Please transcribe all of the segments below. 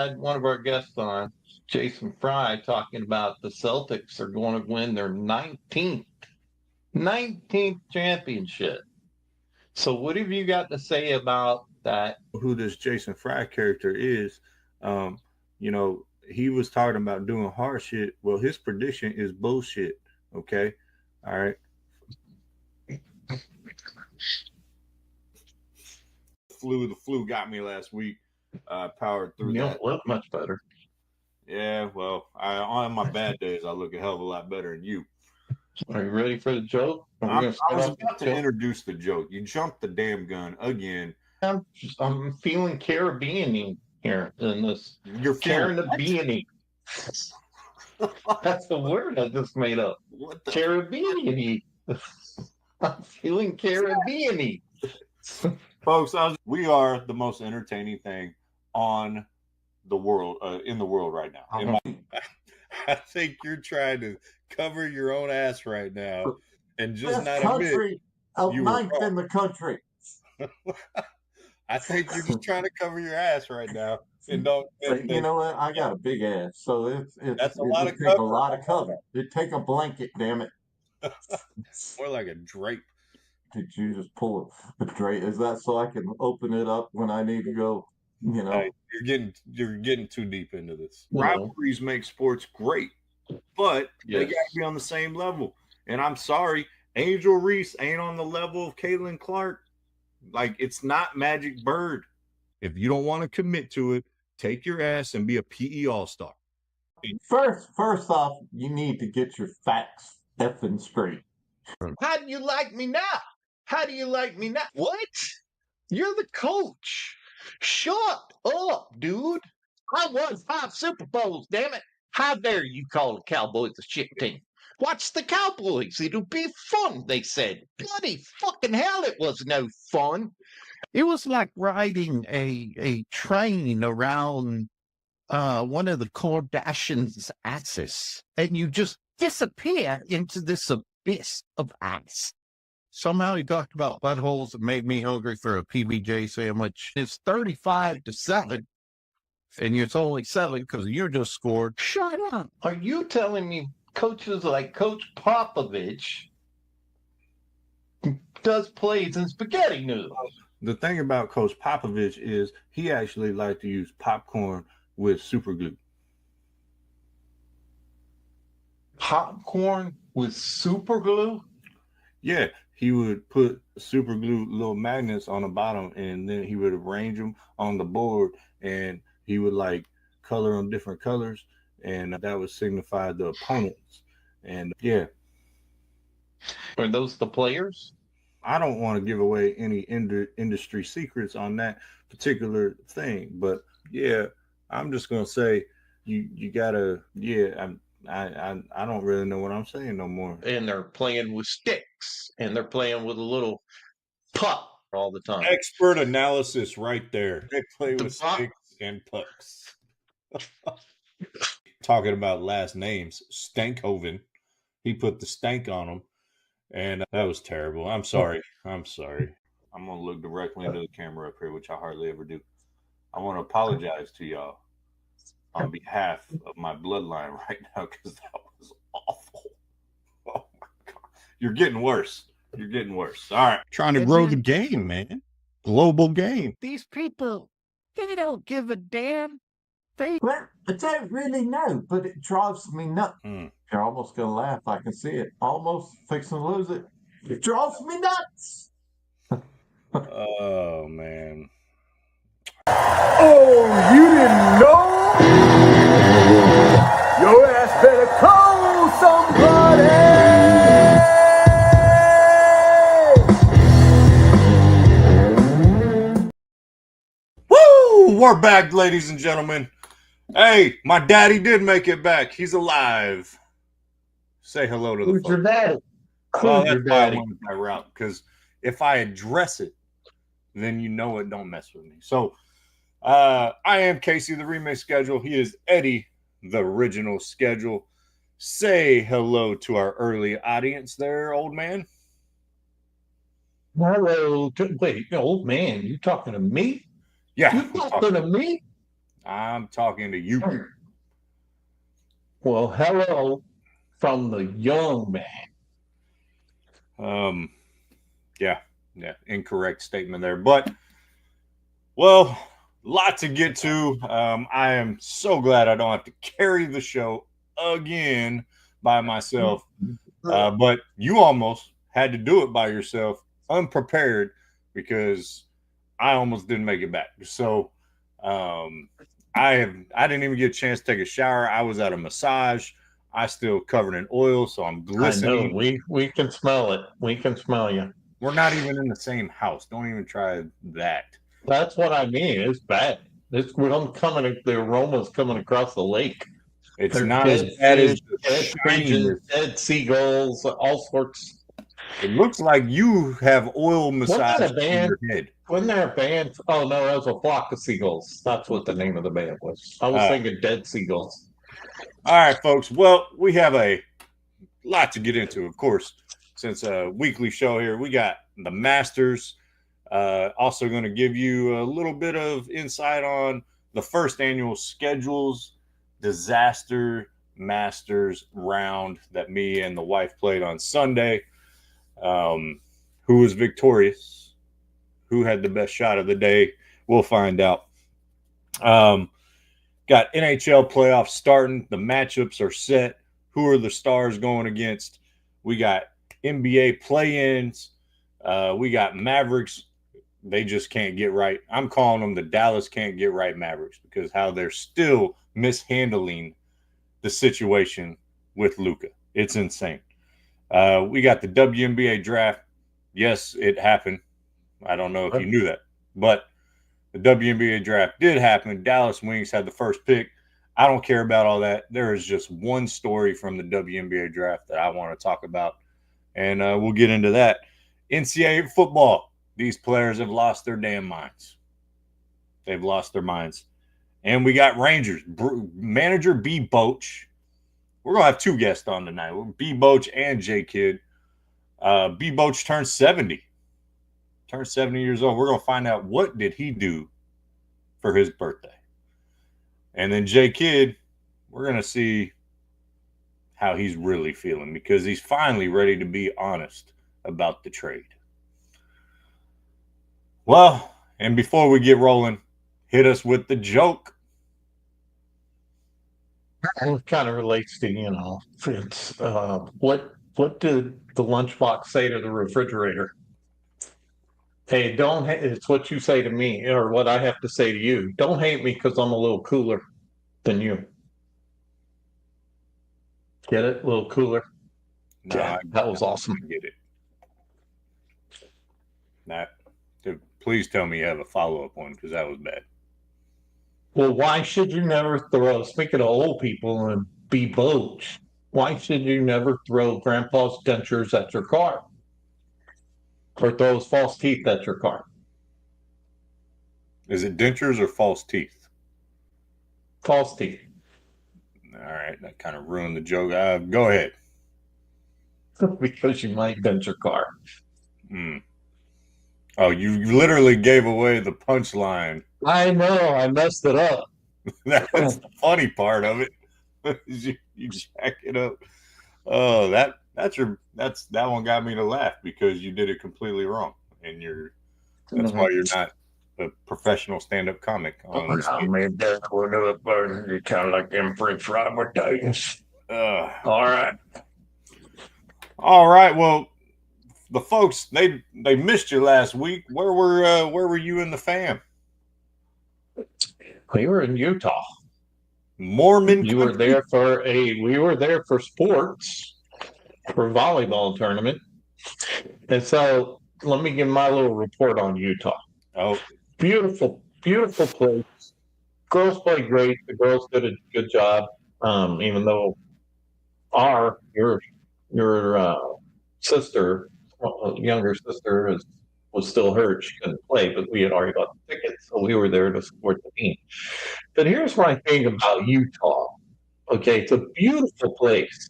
had one of our guests on, Jason Fry, talking about the Celtics are going to win their 19th championship. So what have you got to say about that? Who this Jason Fry character is, you know, he was talking about doing hard shit. Well, his prediction is bullshit. Okay. All right. The flu got me last week. Powered through You that. don't look much better. Yeah, well, on my bad days, I look a hell of a lot better than you. Are you ready for the joke? I was about to introduce the joke. You jumped the damn gun again. I'm feeling Caribbean here in this. You're feeling Caribbean. That's the word I just made up. What the Caribbean. I'm feeling Caribbean. Folks, we are the most entertaining thing on the world, in the world right now. I think you're trying to cover your own ass right now and just Best not country of ninth in the country. I think you're just trying to cover your ass right now and don't. You know what? I got a big ass, so that's a lot of take a lot of cover. It take a blanket, damn it. More like a drape. Did you just pull a drape? Is that so I can open it up when I need to go? You know, hey, you're getting too deep into this. Rivalries make sports great, but they got to be on the same level. And I'm sorry, Angel Reese ain't on the level of Caitlin Clark. Like, it's not Magic Bird. If you don't want to commit to it, take your ass and be a PE All-Star. First off, you need to get your facts effing straight. How do you like me now? How do you like me now? What? You're the coach. Shut up, dude. I won 5 Super Bowls, damn it. How dare you call the Cowboys a shit team? Watch the Cowboys. It'll be fun, they said. Bloody fucking hell, it was no fun. It was like riding a train around one of the Kardashians' asses, and you just disappear into this abyss of ass. Somehow he talked about buttholes and made me hungry for a PBJ sandwich. It's 35-7, and it's only 7 because you just scored. Shut up. Are you telling me coaches like Coach Popovich does plays in spaghetti noodles? The thing about Coach Popovich is he actually liked to use popcorn with super glue. Popcorn with super glue? Yeah, he would put super glue little magnets on the bottom, and then he would arrange them on the board, and he would like color them different colors, and that would signify the opponents. And yeah. Are those the players? I don't want to give away any industry secrets on that particular thing, but yeah, I'm just gonna say you gotta. Yeah, I don't really know what I'm saying no more. And they're playing with sticks, and they're playing with a little puck all the time. Expert analysis right there. They play with sticks and pucks. Talking about last names, Stankhoven. He put the stank on them, and that was terrible. I'm sorry. I'm going to look directly into the camera up here, which I hardly ever do. I want to apologize to y'all on behalf of my bloodline right now, because that was awful. Oh, my God. You're getting worse. All right. Trying to grow the game, man. Global game. These people, they don't give a damn. Well, I don't really know, but it drives me nuts. You're almost going to laugh. I can see it. Almost fixing to lose it. It drives me nuts. Oh, man. Oh, you didn't know? Your ass better call somebody. Woo! We're back, ladies and gentlemen. Hey, my daddy did make it back. He's alive. Say hello to the folks. Who's your daddy? Well, that's why I went that route, because if I address it, then you know it don't mess with me. So, I am Casey, the remix schedule. He is Eddie, the original schedule. Say hello to our early audience there, old man. Hello. Wait, old man, you talking to me? Yeah. You talking to me? I'm talking to you. Well, hello from the young man. Yeah, incorrect statement there. But, well, lot to get to. I am so glad I don't have to carry the show again by myself. But you almost had to do it by yourself, unprepared, because I almost didn't make it back. So I didn't even get a chance to take a shower. I was at a massage. I still covered in oil, so I'm glistening. I know. We can smell it. We can smell you. We're not even in the same house. Don't even try that. That's what I mean. It's bad. The aroma's coming across the lake. It's There's not dead as bad fish, as the dead pigeons, shininess. dead seagulls, all sorts. It looks like you have oil massage Wasn't that a in band? your head. Wasn't there a band? Oh no, that was a flock of seagulls. That's what the name of the band was. I was thinking dead seagulls. All right, folks. Well, we have a lot to get into, of course, since a weekly show here. We got the Masters. Also going to give you a little bit of insight on the first annual schedules disaster Masters round that me and the wife played on Sunday. Who was victorious? Who had the best shot of the day? We'll find out. Got NHL playoffs starting. The matchups are set. Who are the stars going against? We got NBA play-ins. We got Mavericks. They just can't get right. I'm calling them the Dallas can't get right Mavericks because how they're still mishandling the situation with Luka. It's insane. We got the WNBA draft. Yes, it happened. I don't know if you knew that, but the WNBA draft did happen. Dallas Wings had the first pick. I don't care about all that. There is just one story from the WNBA draft that I want to talk about, and we'll get into that. NCAA football. These players have lost their damn minds. They've lost their minds. And we got Rangers. Manager B. Boach. We're going to have two guests on tonight. B. Boach and J. Kidd. B. Boach turned 70. Turned 70 years old. We're going to find out what did he do for his birthday. And then J. Kidd, we're going to see how he's really feeling because he's finally ready to be honest about the trade. Well, and before we get rolling, hit us with the joke. It kind of relates to, it's what did the lunchbox say to the refrigerator? Hey, it's what you say to me or what I have to say to you. Don't hate me because I'm a little cooler than you. Get it? A little cooler? No, yeah, that was awesome. I get it. Please tell me you have a follow-up one because that was bad. Well, why should you never throw, speaking of old people and B. Boach, why should you never throw grandpa's dentures at your car? Or throw his false teeth at your car? Is it dentures or false teeth? False teeth. All right, that kind of ruined the joke. Go ahead. Because you might dent your car. Oh, you literally gave away the punchline. I know, I messed it up. That's the funny part of it. you jack it up. Oh, that one got me to laugh because you did it completely wrong, and that's why you're not a professional stand-up comic. I made that one up, but you kind of like them French fry potatoes. All right. Well, the folks they missed you last week. Where were you and the fam? We were in Utah. Mormon. We were there for sports, for a volleyball tournament. And so let me give my little report on Utah. Oh, beautiful, beautiful place. Girls played great. The girls did a good job. Even though your sister, younger sister, was still hurt. She couldn't play, but we had already got the tickets, so we were there to support the team. But here's my thing about Utah. Okay, it's a beautiful place.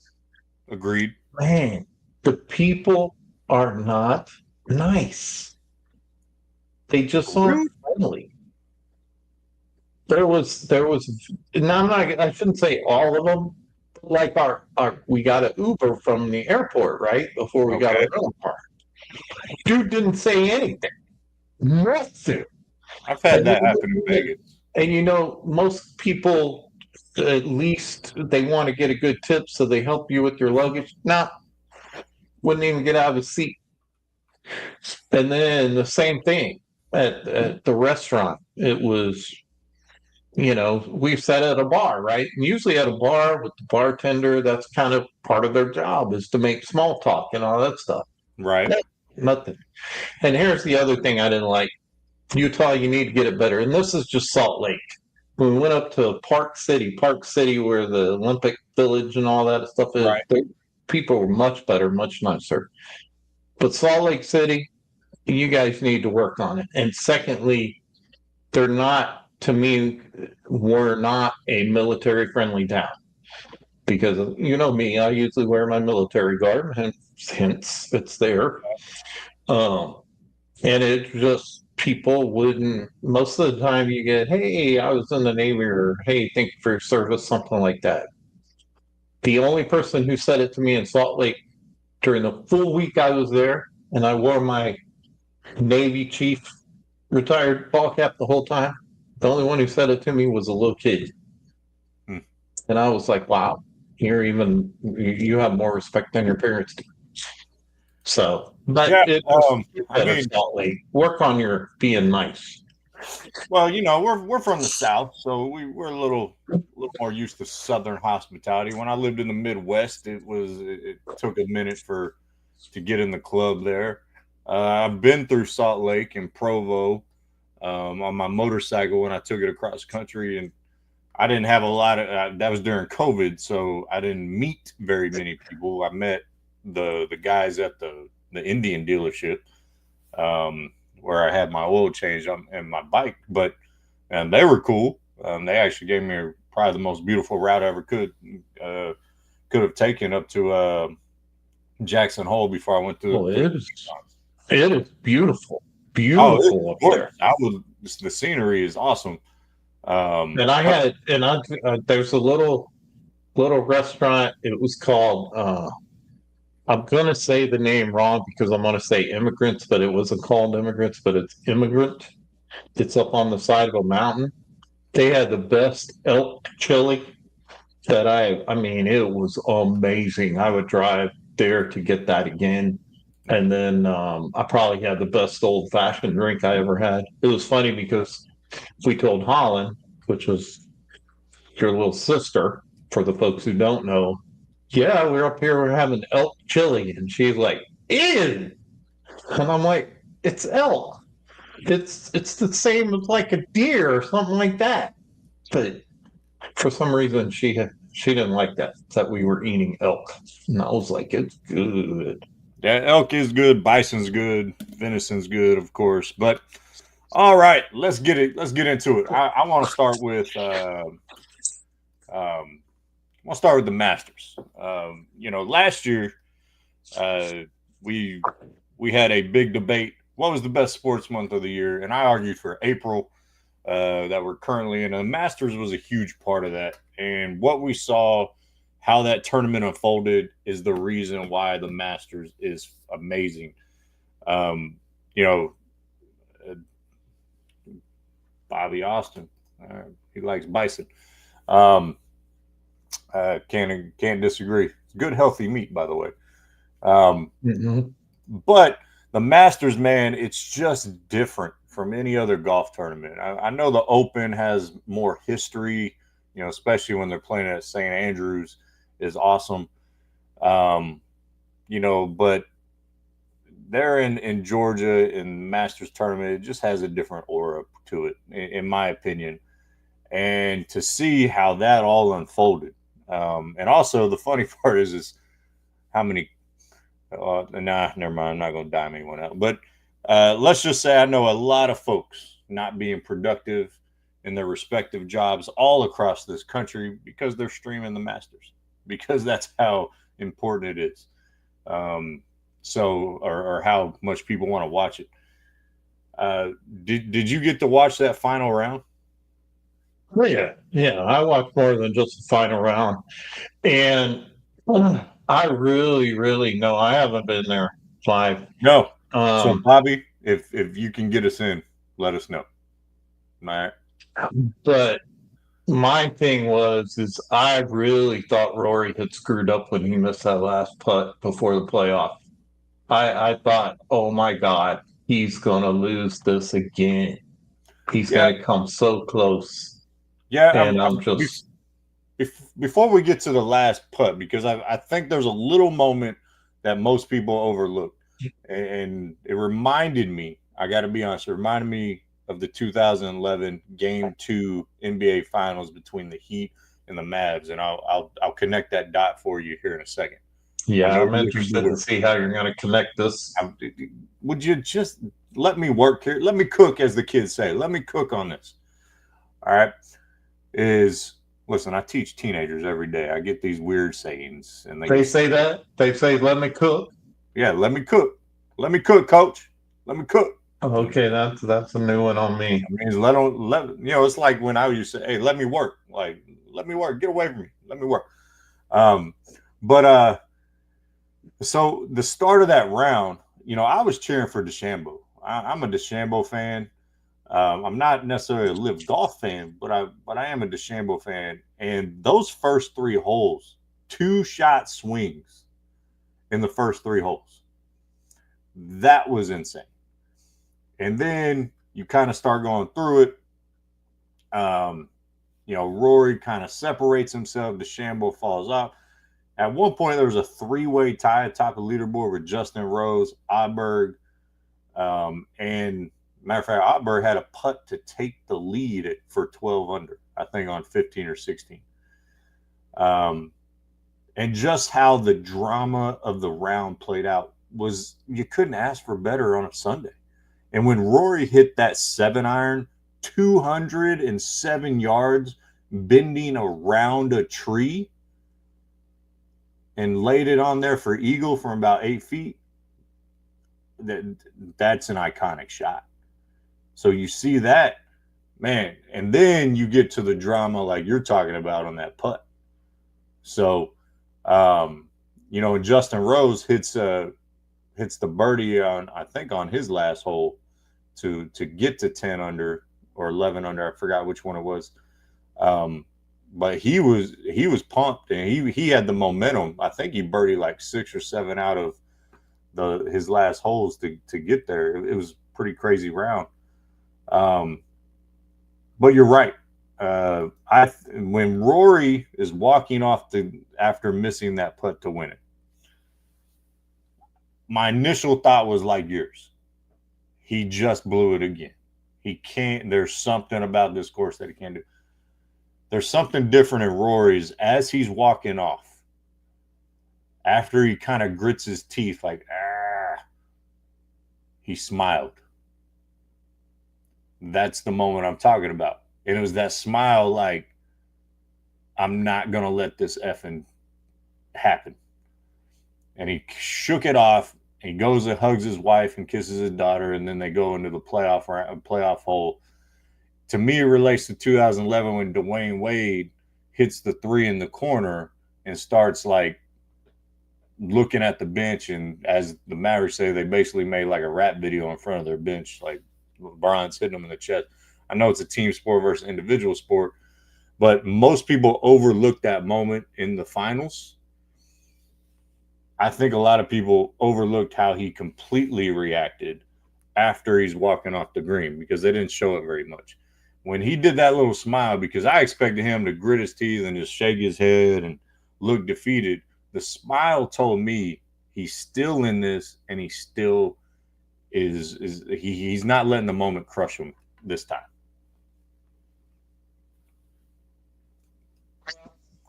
Agreed. Man, the people are not nice. They just aren't friendly. There was, no, I shouldn't say all of them. Like we got an Uber from the airport, right? Before we got our Okay. rental car. Dude didn't say anything. Nothing. I've had And, that happen in Vegas. and most people, at least they want to get a good tip, so they help you with your luggage. Nah, wouldn't even get out of his seat. And then the same thing at the restaurant. It was, we sat at a bar, right? And usually at a bar with the bartender, that's kind of part of their job is to make small talk and all that stuff. Right. Nothing. And here's the other thing I didn't like. Utah, you need to get it better. And this is just Salt Lake. When we went up to Park City, where the Olympic Village and all that stuff is, Right. people were much better, much nicer. But Salt Lake City, you guys need to work on it. And secondly, they're not, to me, we're not a military friendly town. Because you know me, I usually wear my military garb, and hence it's there. Um, and it just people wouldn't. Most of the time, you get, "Hey, I was in the Navy," or "Hey, thank you for your service," something like that. The only person who said it to me in Salt Lake during the full week I was there, and I wore my Navy chief retired ball cap the whole time. The only one who said it to me was a little kid. Hmm. And I was like, wow, you have more respect than your parents do. So, but Yeah. it was I better, mean, Salt Lake. Work on your being nice. well, we're from the South, so we're a little more used to Southern hospitality. When I lived in the Midwest, it took a minute to get in the club there. I've been through Salt Lake and Provo on my motorcycle when I took it across country, and I didn't have a lot of that was during COVID, so I didn't meet very many people. I met the guys at the Indian dealership. Where I had my oil change on and my bike, and they were cool. They actually gave me probably the most beautiful route I ever could have taken up to Jackson Hole before I went to. Oh, it is beautiful, Oh, beautiful up there. The scenery is awesome. And I had, there's a little restaurant. It was called. I'm gonna say the name wrong because I'm gonna say Immigrants, but it wasn't called Immigrants, but it's Immigrant. It's up on the side of a mountain. They had the best elk chili that I mean, it was amazing. I would drive there to get that again. And then I probably had the best old fashioned drink I ever had. It was funny because we told Holland, which was your little sister, for the folks who don't know, yeah, we're up here, we're having elk chili. And she's like, ew. And I'm like, it's elk. It's the same as like a deer or something like that. But for some reason she didn't like that we were eating elk. And I was like, it's good. Yeah, elk is good, bison's good, venison's good, of course. But all right, let's get into it. I want to start with the Masters. Last year we had a big debate. What was the best sports month of the year? And I argued for April that we're currently in. And the Masters was a huge part of that. And what we saw, how that tournament unfolded, is the reason why the Masters is amazing. Bobby Austin, he likes bison. Can't disagree. It's good, healthy meat, by the way. But the Masters, man, it's just different from any other golf tournament. I know the Open has more history, especially when they're playing at St. Andrews, is awesome. But they're in Georgia in Masters tournament. It just has a different aura to it, in my opinion. And to see how that all unfolded. And also the funny part is how many, never mind. I'm not going to dime anyone out, but let's just say I know a lot of folks not being productive in their respective jobs all across this country because they're streaming the Masters, because that's how important it is. Or how much people want to watch it. Did you get to watch that final round? Yeah, I watched more than just the final round, and I really know I haven't been there live. No. So Um, Bobby, if you can get us in, let us know. All right. but my thing is I really thought Rory had screwed up when he missed that last putt before the playoff. I thought, oh my God, he's gonna lose this again. He's Yeah, gonna come so close, yeah. and I'm just Before we get to the last putt, because I think there's a little moment that most people overlook, and it reminded me. I got to be honest. It reminded me of the 2011 Game 2 NBA Finals between the Heat and the Mavs, and I'll connect that dot for you here in a second. I yeah, know I'm you're looking interested to forward. see how you're gonna connect this. Would you just let me work here? Let me cook, as the kids say. Let me cook on this. All right. Listen, I teach teenagers every day. I get these weird sayings, and They say that. They say, "Let me cook." yeah, let me cook. Let me cook, coach. Let me cook. Okay, that's a new one on me. It means it's like when I used to say, hey, let me work. Like, let me work. Get away from me. Let me work. Um, but so the start of that round, I was cheering for DeChambeau. I'm a DeChambeau fan. I'm not necessarily a Live Golf fan, but I am a DeChambeau fan. And those first three holes, 2-shot swings in the first three holes, that was insane. And then you kind of start going through it. Rory kind of separates himself. DeChambeau falls off. At one point, there was a three-way tie atop the leaderboard with Justin Rose, Oberg, and matter of fact, Otberg had a putt to take the lead for 12 under, I think on 15 or 16. And just how the drama of the round played out was you couldn't ask for better on a Sunday. And when Rory hit that 7-iron, 207 yards, bending around a tree, and laid it on there for eagle from about 8 feet, that's an iconic shot. So you see that, man, and then you get to the drama like you're talking about on that putt. So, Justin Rose hits the birdie on his last hole to get to 10 under or 11 under. I forgot which one it was. But he was pumped, and he had the momentum. I think he birdied like 6 or 7 out of his last holes to get there. It was a pretty crazy round. But you're right. When Rory is walking off after missing that putt to win it, my initial thought was like yours. He just blew it again. He can't. There's something about this course that he can't do. There's something different in Rory's as he's walking off. After he kind of grits his teeth, like, he smiled. That's the moment I'm talking about. And it was that smile like, I'm not going to let this effing happen. And he shook it off. He goes and hugs his wife and kisses his daughter, and then they go into the playoff hole. To me, it relates to 2011 when Dwayne Wade hits the three in the corner and starts like looking at the bench. And as the Mavericks say, they basically made like a rap video in front of their bench, like LeBron's hitting them in the chest. I know it's a team sport versus individual sport, but most people overlook that moment in the finals. I think a lot of people overlooked how he completely reacted after he's walking off the green because they didn't show it very much. When he did that little smile, because I expected him to grit his teeth and just shake his head and look defeated, the smile told me he's still in this and he still he's not letting the moment crush him this time.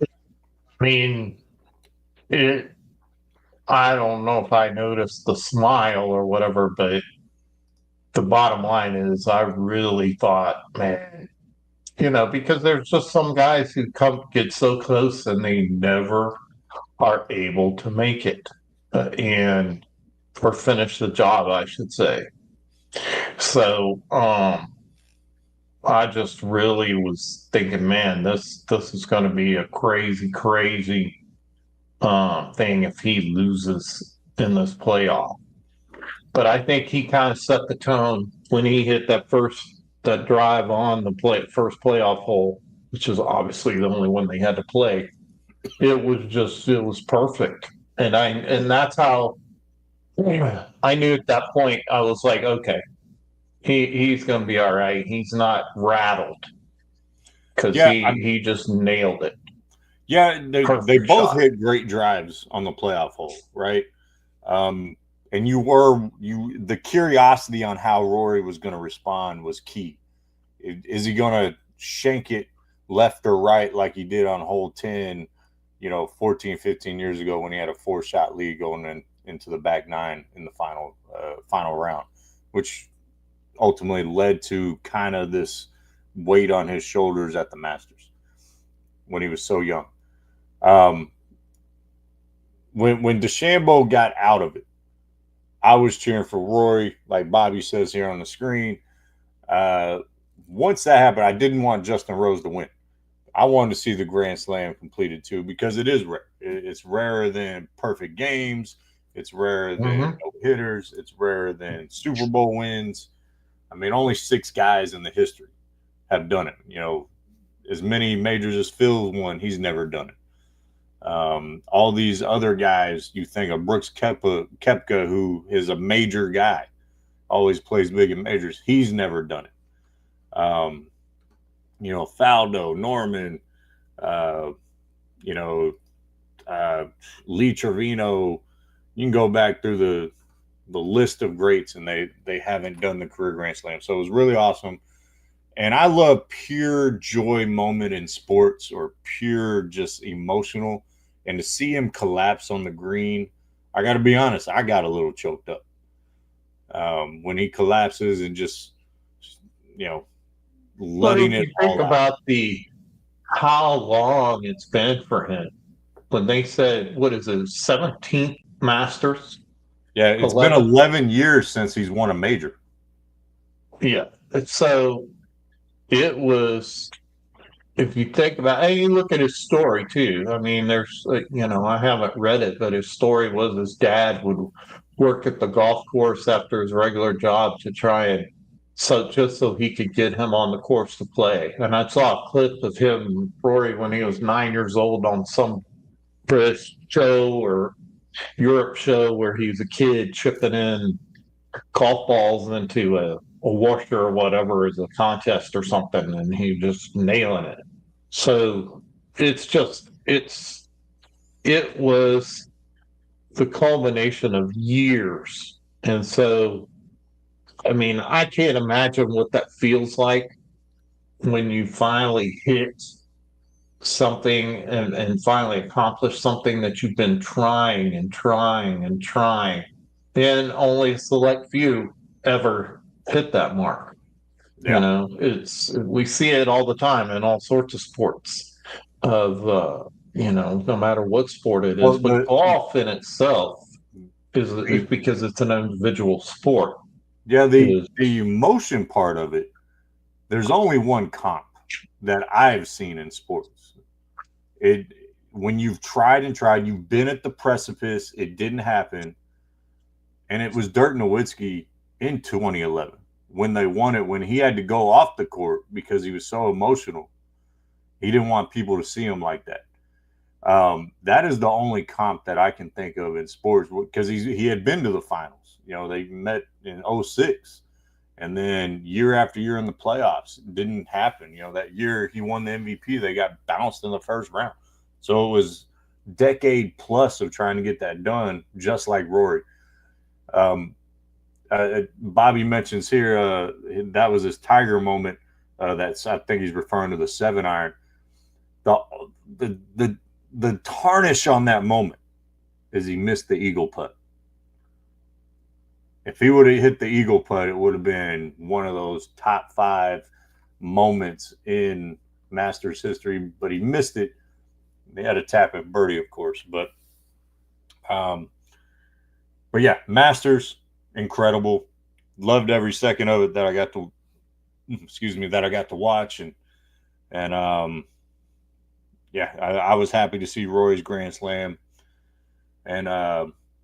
I mean, I don't know if I noticed the smile or whatever, but the bottom line is I really thought, man, because there's just some guys who get so close and they never are able to make it or finish the job, I should say. So, I just really was thinking, man, this is going to be a crazy thing if he loses in this playoff. But I think he kind of set the tone when he hit that drive on the first playoff hole, which is obviously the only one they had to play. It was perfect, and that's how I knew at that point. I was like, okay, he's going to be all right. He's not rattled because Yeah, he just nailed it. yeah, they Perfect both shot. hit great drives on the playoff hole, right? And the curiosity on how Rory was going to respond was key. Is he going to shank it left or right like he did on hole 10, 14, 15 years ago when he had a 4-shot lead going into the back nine in the final round, which ultimately led to kind of this weight on his shoulders at the Masters when he was so young. When DeChambeau got out of it, I was cheering for Rory, like Bobby says here on the screen. Once that happened, I didn't want Justin Rose to win. I wanted to see the Grand Slam completed too, because it is rare. It's rarer than perfect games. It's rarer than no hitters. It's rarer than Super Bowl wins. I mean, only 6 guys in the history have done it. As many majors as Phil's won, he's never done it. All these other guys, you think of Brooks Koepka, who is a major guy, always plays big in majors. He's never done it. Faldo, Norman, Lee Trevino. You can go back through the list of greats, and they haven't done the career Grand Slam. So it was really awesome. And I love pure joy moment in sports, or pure just emotional. And to see him collapse on the green, I got to be honest, I got a little choked up when he collapses and just letting it all think out. about how long it's been for him. When they said, what is it, 17th Masters? Yeah, it's been 11 years since he's won a major. Yeah. So it was, if you think about, and you look at his story too. I mean, there's, I haven't read it, but his story was his dad would work at the golf course after his regular job to try and just so he could get him on the course to play. And I saw a clip of him, Rory, when he was 9 years old on some British show or Europe show where he was a kid chipping in golf balls into a washer or whatever as a contest or something, and he just nailing it. So it was the culmination of years. And so, I mean, I can't imagine what that feels like when you finally hit something and finally accomplish something that you've been trying and trying and trying. And only a select few ever hit that mark. Yeah. We see it all the time in all sorts of sports of no matter what sport it is, but golf in itself is because it's an individual sport. Yeah, the emotion part of it, there's only one comp that I've seen in sports. When you've tried and tried, you've been at the precipice, it didn't happen, and it was Dirk Nowitzki in 2011 when they won it, when he had to go off the court because he was so emotional. He didn't want people to see him like that. That is the only comp that I can think of in sports, because he had been to the finals. They met in 2006, and then year after year in the playoffs, it didn't happen. That year he won the MVP, they got bounced in the first round. So it was decade plus of trying to get that done, just like Rory. Bobby mentions here that was his Tiger moment. I think he's referring to the 7-iron. The tarnish on that moment is he missed the eagle putt. If he would have hit the eagle putt, it would have been one of those top 5 moments in Masters history, but he missed it. They had a tap at birdie, of course, but yeah, Masters, incredible. Loved every second of it that I got to excuse me, that I got to watch, and yeah, I was happy to see Rory's grand slam, and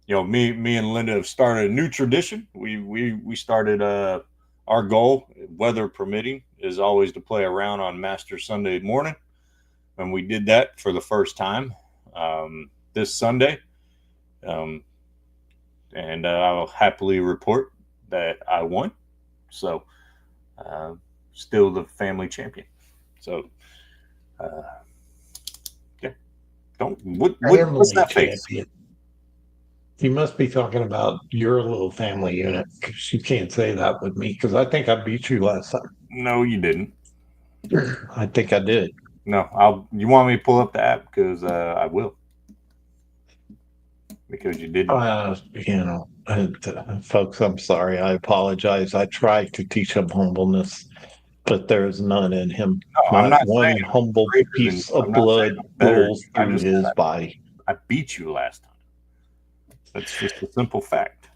me and Linda have started a new tradition. We started our goal, weather permitting, is always to play around on Master Sunday morning, and we did that for the first time this Sunday, and I'll happily report that I won. So, still the family champion. So, yeah. What's that face? Champion. You must be talking about your little family unit, because you can't say that with me, because I think I beat you last time. No, you didn't. I think I did. No, you want me to pull up the app? Because I will. Because you didn't. Folks, I'm sorry. I apologize. I tried to teach him humbleness, but there's none in him. No, I'm not one saying humble greater piece than- of I'm not blood saying I'm better. rolls I through just his said body. I beat you last time. That's just a simple fact.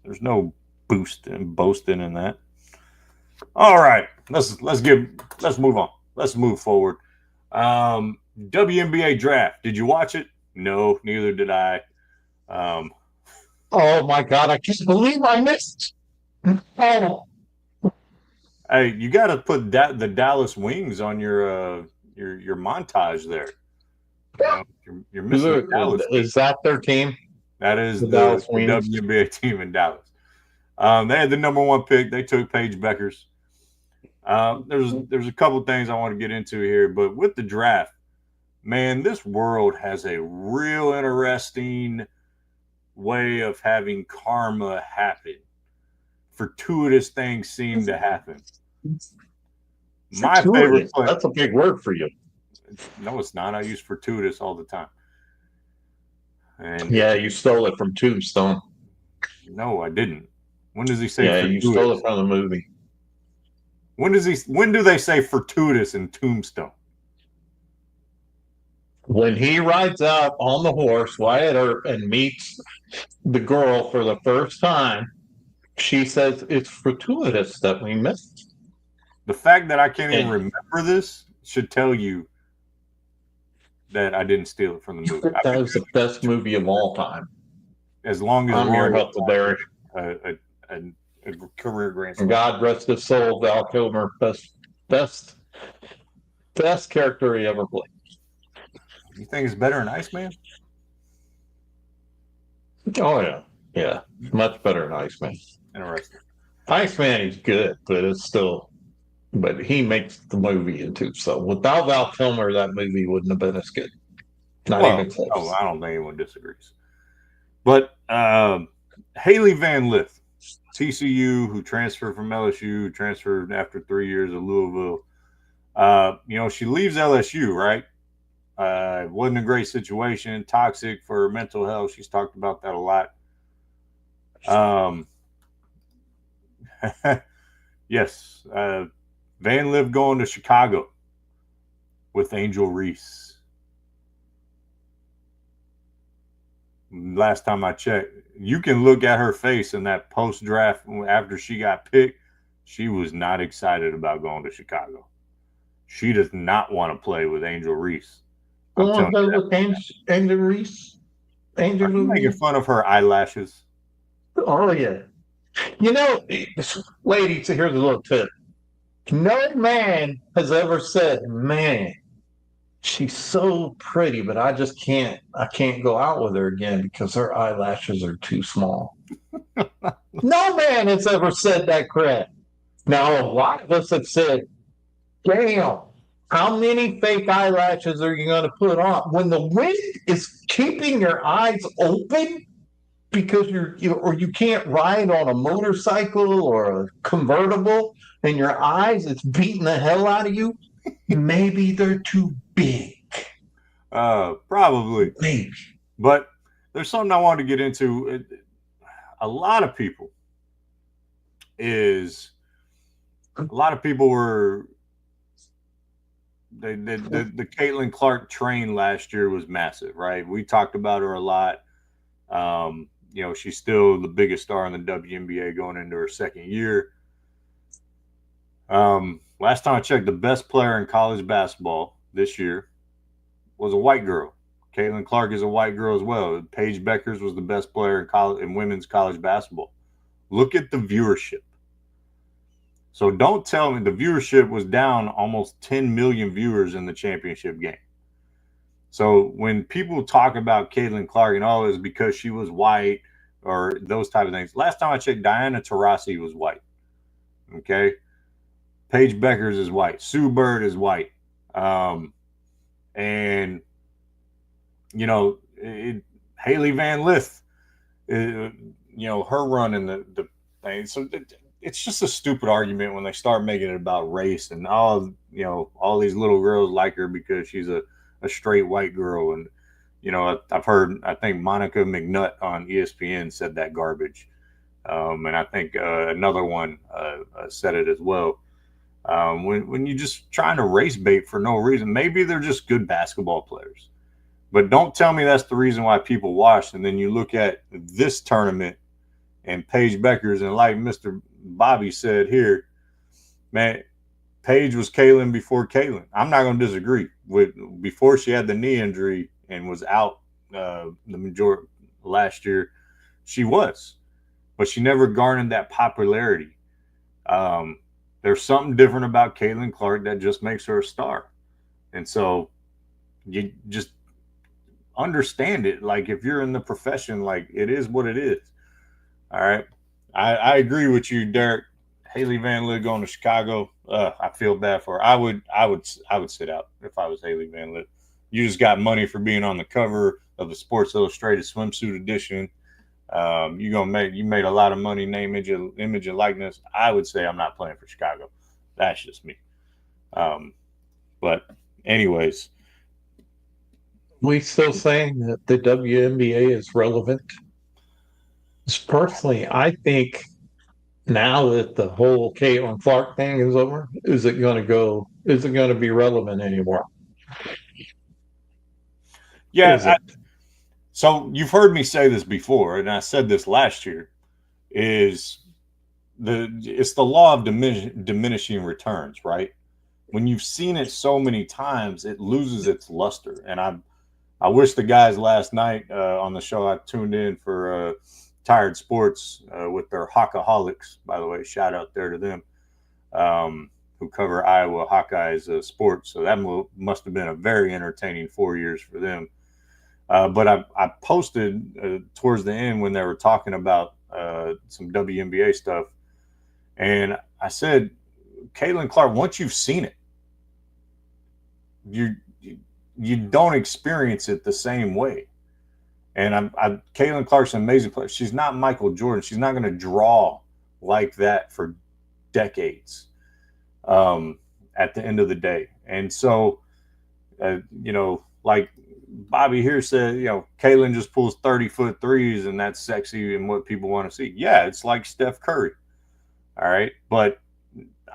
There's no boasting in that. All right, let's move on. Let's move forward. WNBA draft. Did you watch it? No, neither did I. Oh my God! I can't believe I missed. Oh, Hey, you got to put the Dallas Wings on your montage there. You're missing the Dallas team. is that their team? That is The the Dallas Wings? WNBA team in Dallas. They had the number 1 pick. They took Paige Beckers. There's a couple things I want to get into here, but with the draft, man, this world has a real interesting way of having karma happen. Fortuitous things seem to happen. My favorite player. That's a big word for you. No, it's not. I use fortuitous all the time. And yeah, you stole it from Tombstone. No, I didn't. When does he say fortuitous? You stole it from the movie. When do they say fortuitous in Tombstone? When he rides out on the horse, Wyatt Earp, and meets the girl for the first time, she says it's fortuitous that we missed. The fact that I can't even remember this should tell you that I didn't steal it from the movie. That was the best movie of all time. As long as I'm your Huckleberry. A career grand slam. God rest his soul, Val Kilmer, best character he ever played. You think it's better than Iceman? Oh yeah, much better than Iceman. Interesting. Iceman is good, but he makes the movie into. So without Val Kilmer, that movie wouldn't have been as good. Not even close. No, I don't think anyone disagrees. But Haley Van Lith, TCU, who transferred from LSU, transferred after 3 years of Louisville. She leaves LSU, right? It wasn't a great situation, toxic for mental health. She's talked about that a lot. Yes. Van Lith going to Chicago with Angel Reese. Last time I checked, you can look at her face in that post-draft after she got picked. She was not excited about going to Chicago. She does not want to play with Angel Reese. Angel Reese? Are you making fun of her eyelashes? Oh, yeah. Ladies, here's a little tip. No man has ever said, man, she's so pretty, but I can't go out with her again because her eyelashes are too small. No man has ever said that crap. Now, a lot of us have said, damn, how many fake eyelashes are you going to put on? When the wind is keeping your eyes open because you can't ride on a motorcycle or a convertible and your eyes, it's beating the hell out of you, maybe they're too big. Probably. Maybe. But there's something I wanted to get into. A lot of people were the Caitlin Clark train last year was massive, right? We talked about her a lot. She's still the biggest star in the WNBA going into her second year. Last time I checked, the best player in college basketball this year was a white girl. Caitlin Clark is a white girl as well. Paige Beckers was the best player in women's college basketball. Look at the viewership. So don't tell me the viewership was down almost 10 million viewers in the championship game. So when people talk about Caitlin Clark and it's because she was white or those type of things. Last time I checked, Diana Taurasi was white. Okay. Paige Beckers is white. Sue Bird is white. And, you know, Haley Van Lith, you know, her run in the thing. So it's just a stupid argument when they start making it about race and all these little girls like her because she's a straight white girl. And, you know, I've heard, I think Monica McNutt on ESPN said that garbage. And I think another one said it as well. When you're just trying to race bait for no reason, maybe they're just good basketball players. But don't tell me that's the reason why people watch. And then you look at this tournament and Paige Beckers, and like Mr. Bobby said here, man, Paige was Caitlin before Caitlin. I'm not going to disagree. Before she had the knee injury and was out the majority last year, she was. But she never garnered that popularity. There's something different about Caitlin Clark that just makes her a star. And so you just understand it. Like if you're in the profession, like it is what it is. All right. I agree with you, Derek. Haley Van Lith going to Chicago. I feel bad for her. I would sit out if I was Haley Van Lith. You just got money for being on the cover of the Sports Illustrated swimsuit edition. You made a lot of money, name, image, and likeness. I would say I'm not playing for Chicago. That's just me. But anyways, we still saying that the WNBA is relevant? Personally, I think now that the whole Caitlin Clark thing is over, is it going to be relevant anymore? Yeah. So you've heard me say this before, and I said this last year, it's the law of diminishing returns, right? When you've seen it so many times, it loses its luster. And I wish the guys last night on the show I tuned in for Tired Sports with their Hawkaholics, by the way, shout out there to them, who cover Iowa Hawkeyes sports. So that must have been a very entertaining 4 years for them. But I posted towards the end when they were talking about some WNBA stuff. And I said, Caitlin Clark, once you've seen it, you don't experience it the same way. And Caitlin Clark's an amazing player. She's not Michael Jordan. She's not going to draw like that for decades at the end of the day. And so, like Bobby here said, Caitlin just pulls 30-foot threes and that's sexy and what people want to see. Yeah, it's like Steph Curry. All right. But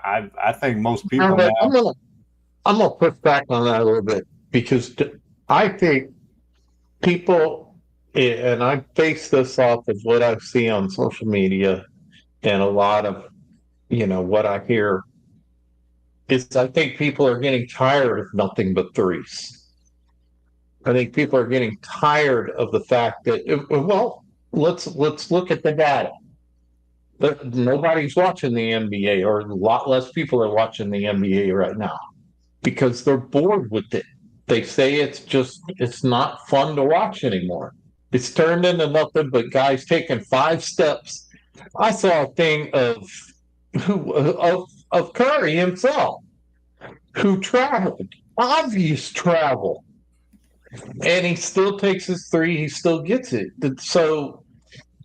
I think most people now. I'm gonna push back on that a little bit because I think people, and I base this off of what I see on social media and a lot of, what I hear, is I think people are getting tired of nothing but threes. I think people are getting tired of the fact that, let's look at the data. But nobody's watching the NBA, or a lot less people are watching the NBA right now because they're bored with it. They say it's not fun to watch anymore. It's turned into nothing but guys taking 5 steps. I saw a thing of Curry himself, who traveled, obvious travel, and he still takes his 3. He still gets it. So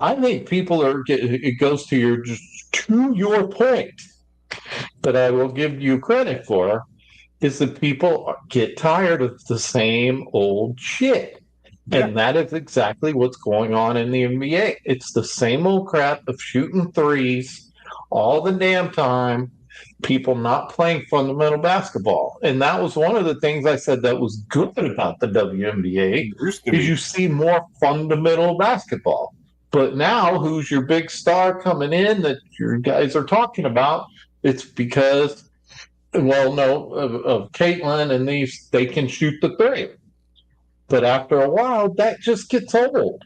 I think people it goes to your point that I will give you credit for, is that people get tired of the same old shit. Yeah. And that is exactly what's going on in the NBA. It's the same old crap of shooting threes all the damn time, people not playing fundamental basketball. And that was one of the things I said that was good about the WNBA, is you see more fundamental basketball. But now, who's your big star coming in that your guys are talking about? It's because, well, no, of Caitlin and these, they can shoot the three. But after a while, that just gets old.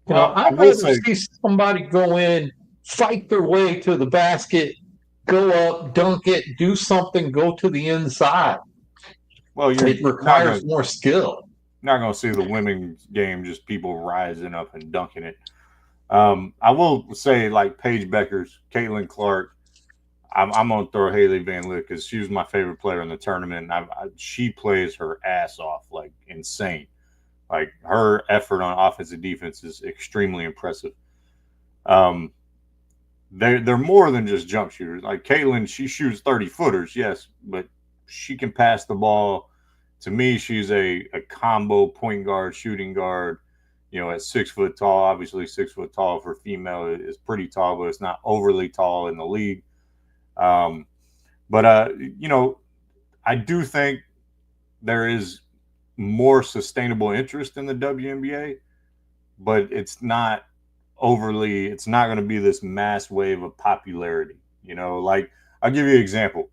Well, I I'd will rather say, see somebody go in, fight their way to the basket, go up, dunk it, do something, go to the inside. well, you're It requires more skill. not going to see the women's game just people rising up and dunking it. I will say, like Paige Beckers, Caitlin Clark, I'm going to throw Haley Van Lith because she was my favorite player in the tournament. She plays her ass off, like insane. Like her effort on offensive defense is extremely impressive. They're more than just jump shooters. Like Caitlin, she shoots 30-footers, yes, but she can pass the ball. To me, she's a combo point guard, shooting guard. At 6 foot tall, obviously 6 foot tall for female is pretty tall, but it's not overly tall in the league. But I do think there is more sustainable interest in the WNBA, but it's not going to be this mass wave of popularity. Like I'll give you an example.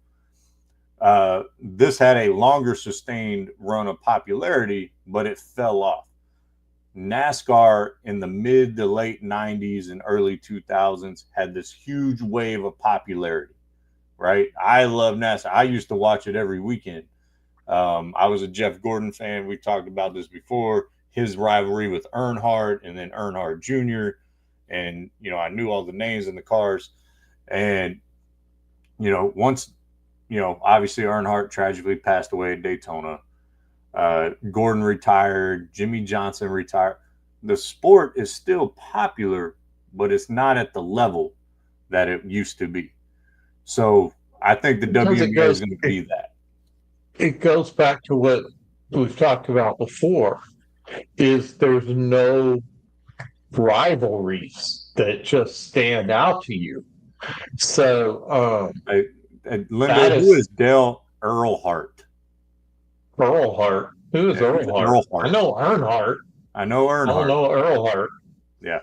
This had a longer sustained run of popularity, but it fell off. NASCAR in the mid to late 90s and early 2000s had this huge wave of popularity, right? I love NASCAR. I used to watch it every weekend. I was a Jeff Gordon fan. We talked about this before. His rivalry with Earnhardt and then Earnhardt Jr. And, I knew all the names in the cars. And, once, obviously Earnhardt tragically passed away at Daytona. Gordon retired. Jimmy Johnson retired. The sport is still popular, but it's not at the level that it used to be. So I think the WNBA is going to be that. It goes back to what we've talked about before, is there's no rivalries that just stand out to you. So, Linda, who is Dale Earnhardt? Earnhardt. Who is Earnhardt? I know Earnhardt. I know Earnhardt. I don't know Earnhardt. Yeah.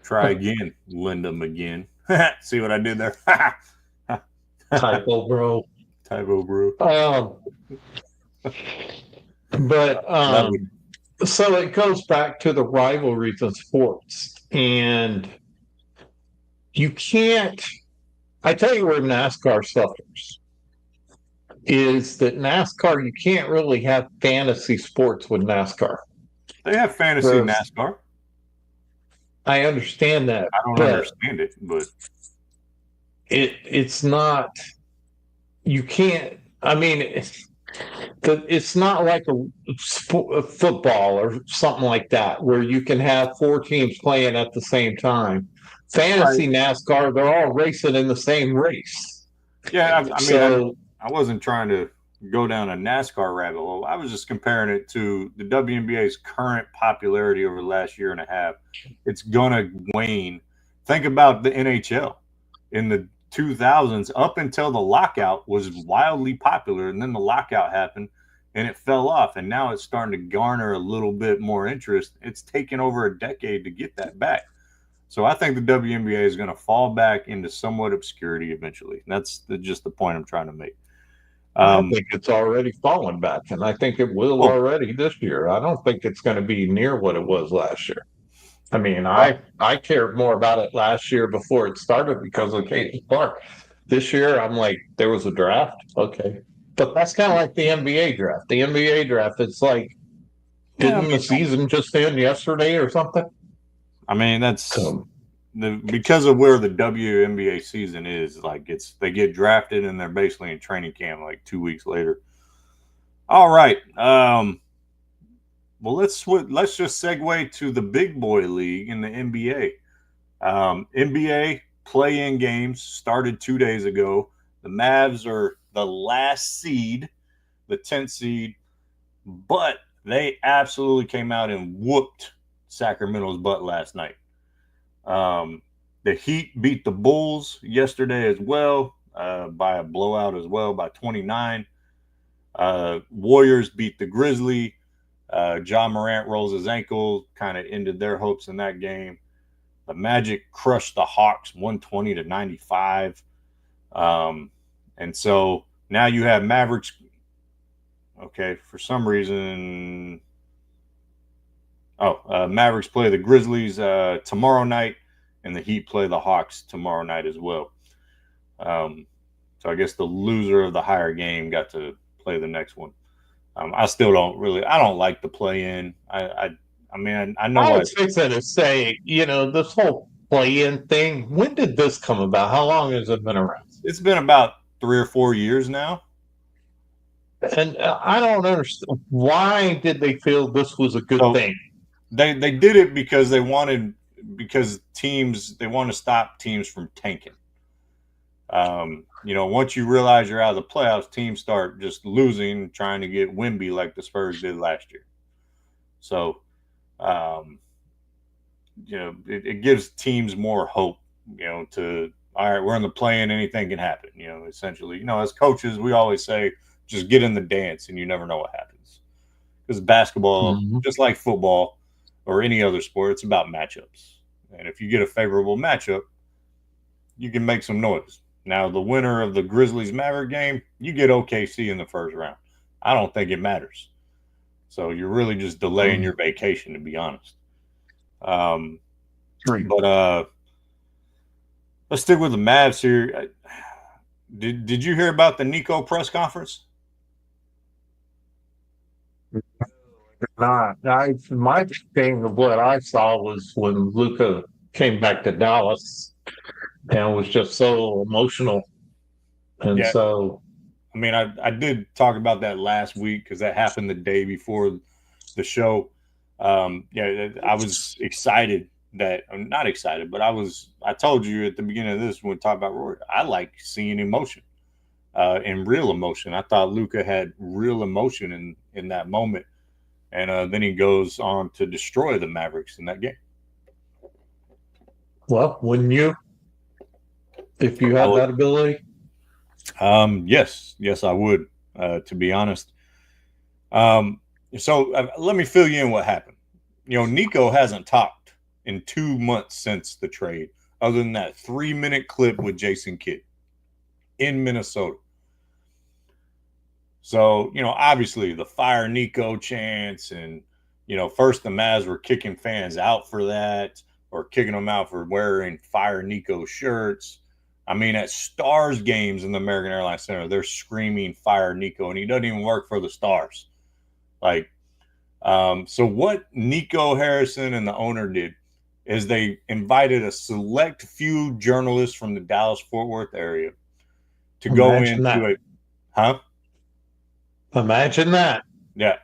Try again, Linda McGinn. See what I did there? Typo, bro. So it goes back to the rivalries of sports, and you can't. I tell you where NASCAR suffers is that NASCAR, you can't really have fantasy sports with NASCAR. They have fantasy NASCAR. I understand that. I don't understand it, but it's not. You can't. I mean, it's not like a football or something like that where you can have 4 teams playing at the same time. Fantasy NASCAR, they're all racing in the same race. Yeah, I wasn't trying to go down a NASCAR rabbit hole. I was just comparing it to the WNBA's current popularity over the last year and a half. It's going to wane. Think about the NHL in the 2000s. Up until the lockout was wildly popular, and then the lockout happened and it fell off, and now it's starting to garner a little bit more interest. It's taken over a decade to get that back. So I think the WNBA is going to fall back into somewhat obscurity eventually. That's just the point I'm trying to make. I think it's already fallen back, and I think it will already this year. I don't think it's going to be near what it was last year. I mean, I cared more about it last year before it started because of Caitlin Clark. This year, I'm like, there was a draft. Okay. But that's kind of like the NBA draft. The NBA draft, it's like, didn't the season just end yesterday or something? I mean, that's because of where the WNBA season is. Like, they get drafted and they're basically in training camp like 2 weeks later. All right. Well, let's just segue to the big boy league in the NBA. NBA play-in games started 2 days ago. The Mavs are the last seed, the 10th seed, but they absolutely came out and whooped Sacramento's butt last night. The Heat beat the Bulls yesterday as well by a blowout as well by 29. Warriors beat the Grizzlies. Ja Morant rolls his ankle, kind of ended their hopes in that game. The Magic crushed the Hawks 120-95. And so now you have Mavericks. Okay, for some reason. Mavericks play the Grizzlies tomorrow night, and the Heat play the Hawks tomorrow night as well. So I guess the loser of the higher game got to play the next one. I still I don't like the play-in. I mean, I know. I was fixing to say, this whole play-in thing, when did this come about? How long has it been around? It's been about 3 or 4 years now. And I don't understand. Why did they feel this was a good thing? They did it because they want to stop teams from tanking. Once you realize you're out of the playoffs, teams start just losing, trying to get Wemby like the Spurs did last year. So, it gives teams more hope, to, all right, we're in the play-in, anything can happen. Essentially, as coaches, we always say, just get in the dance and you never know what happens. Because basketball, just like football or any other sport, it's about matchups. And if you get a favorable matchup, you can make some noise. Now, the winner of the Grizzlies-Maverick game, you get OKC in the first round. I don't think it matters. So you're really just delaying your vacation, to be honest. But let's stick with the Mavs here. Did you hear about the Nico press conference? Not. My thing of what I saw was when Luka came back to Dallas and was just so emotional. And so, I mean, I did talk about that last week because that happened the day before the show. I was excited I'm not excited, but I told you at the beginning of this when we talked about Rory, I like seeing emotion and real emotion. I thought Luka had real emotion in that moment. And then he goes on to destroy the Mavericks in that game. Well, wouldn't you? If you had that ability? Yes, I would, to be honest. So let me fill you in what happened. Nico hasn't talked in 2 months since the trade, other than that 3-minute clip with Jason Kidd in Minnesota. So, obviously the fire Nico chants and, first the Mavs were kicking fans out for that or kicking them out for wearing fire Nico shirts. I mean, at Stars games in the American Airlines Center, they're screaming fire Nico, and he doesn't even work for the Stars. So what Nico Harrison and the owner did is they invited a select few journalists from the Dallas-Fort Worth area to go into it. Huh? Imagine that. Yeah.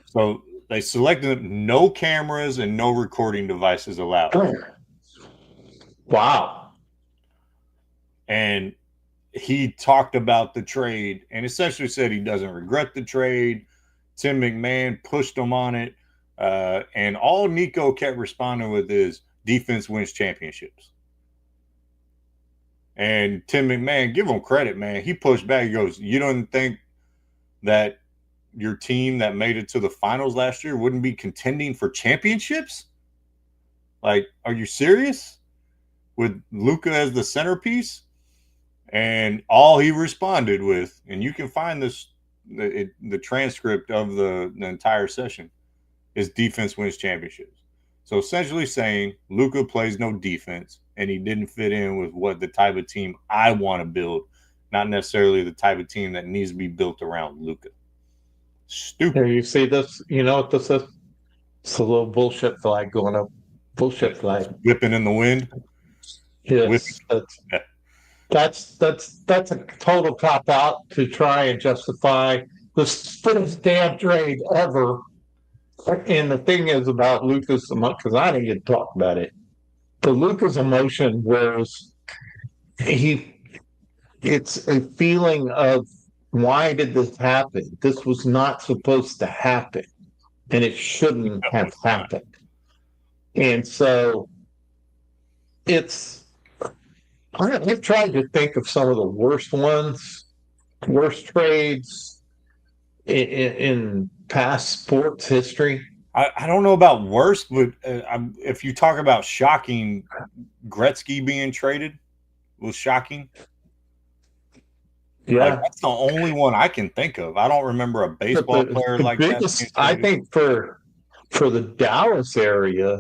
So they selected no cameras and no recording devices allowed. Wow. And he talked about the trade and essentially said he doesn't regret the trade. Tim McMahon pushed him on it. And all Nico kept responding with is defense wins championships. And Tim McMahon, give him credit, man. He pushed back. He goes, you don't think that your team that made it to the finals last year wouldn't be contending for championships? Are you serious? With Luka as the centerpiece? And all he responded with, and you can find this, the transcript of the entire session, is defense wins championships. So essentially saying Luka plays no defense and he didn't fit in with what the type of team I want to build, not necessarily the type of team that needs to be built around Luka. Stupid. Here, you see this? You know what this is? It's a little bullshit flag going up. Bullshit flag. Whipping in the wind. Yes. That's a total cop out to try and justify the first damn trade ever. And the thing is about Luka's emotion, because I didn't get to talk about it. The Luka's emotion was it's a feeling of, why did this happen? This was not supposed to happen, and it shouldn't have happened. And so I've tried to think of some of the worst trades in past sports history. I don't know about worse, but if you talk about shocking, Gretzky being traded was shocking. Yeah. Like, that's the only one I can think of. I don't remember a baseball player the like biggest, that. I think, for the Dallas area,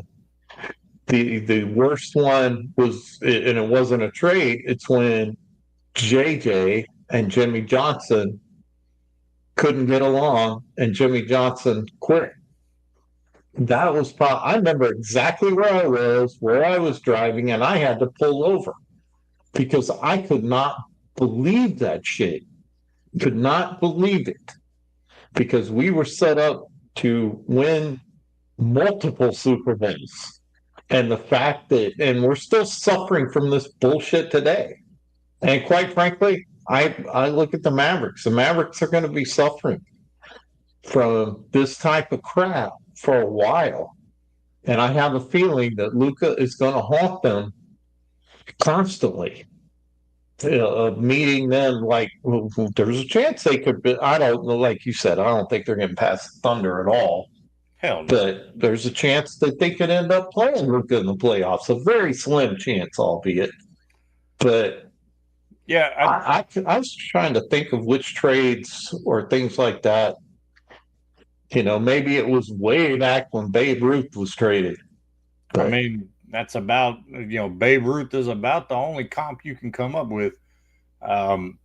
the worst one was, and it wasn't a trade. It's when JJ and Jimmy Johnson couldn't get along, and Jimmy Johnson quit. That was probably, I remember exactly where I was driving, and I had to pull over because I could not believe that shit. Could not believe it because we were set up to win multiple Super Bowls. And the fact that, and we're still suffering from this bullshit today. And quite frankly, I look at the Mavericks. The Mavericks are going to be suffering from this type of crap for a while. And I have a feeling that Luka is going to haunt them constantly. Meeting them like there's a chance they could be. I don't know, like you said, I don't think they're getting past Thunder at all. Hell no. But there's a chance that they could end up playing Luka in the playoffs. A very slim chance, albeit. But yeah, I was trying to think of which trades or things like that. Maybe it was way back when Babe Ruth was traded. I mean, that's about, Babe Ruth is about the only comp you can come up with. And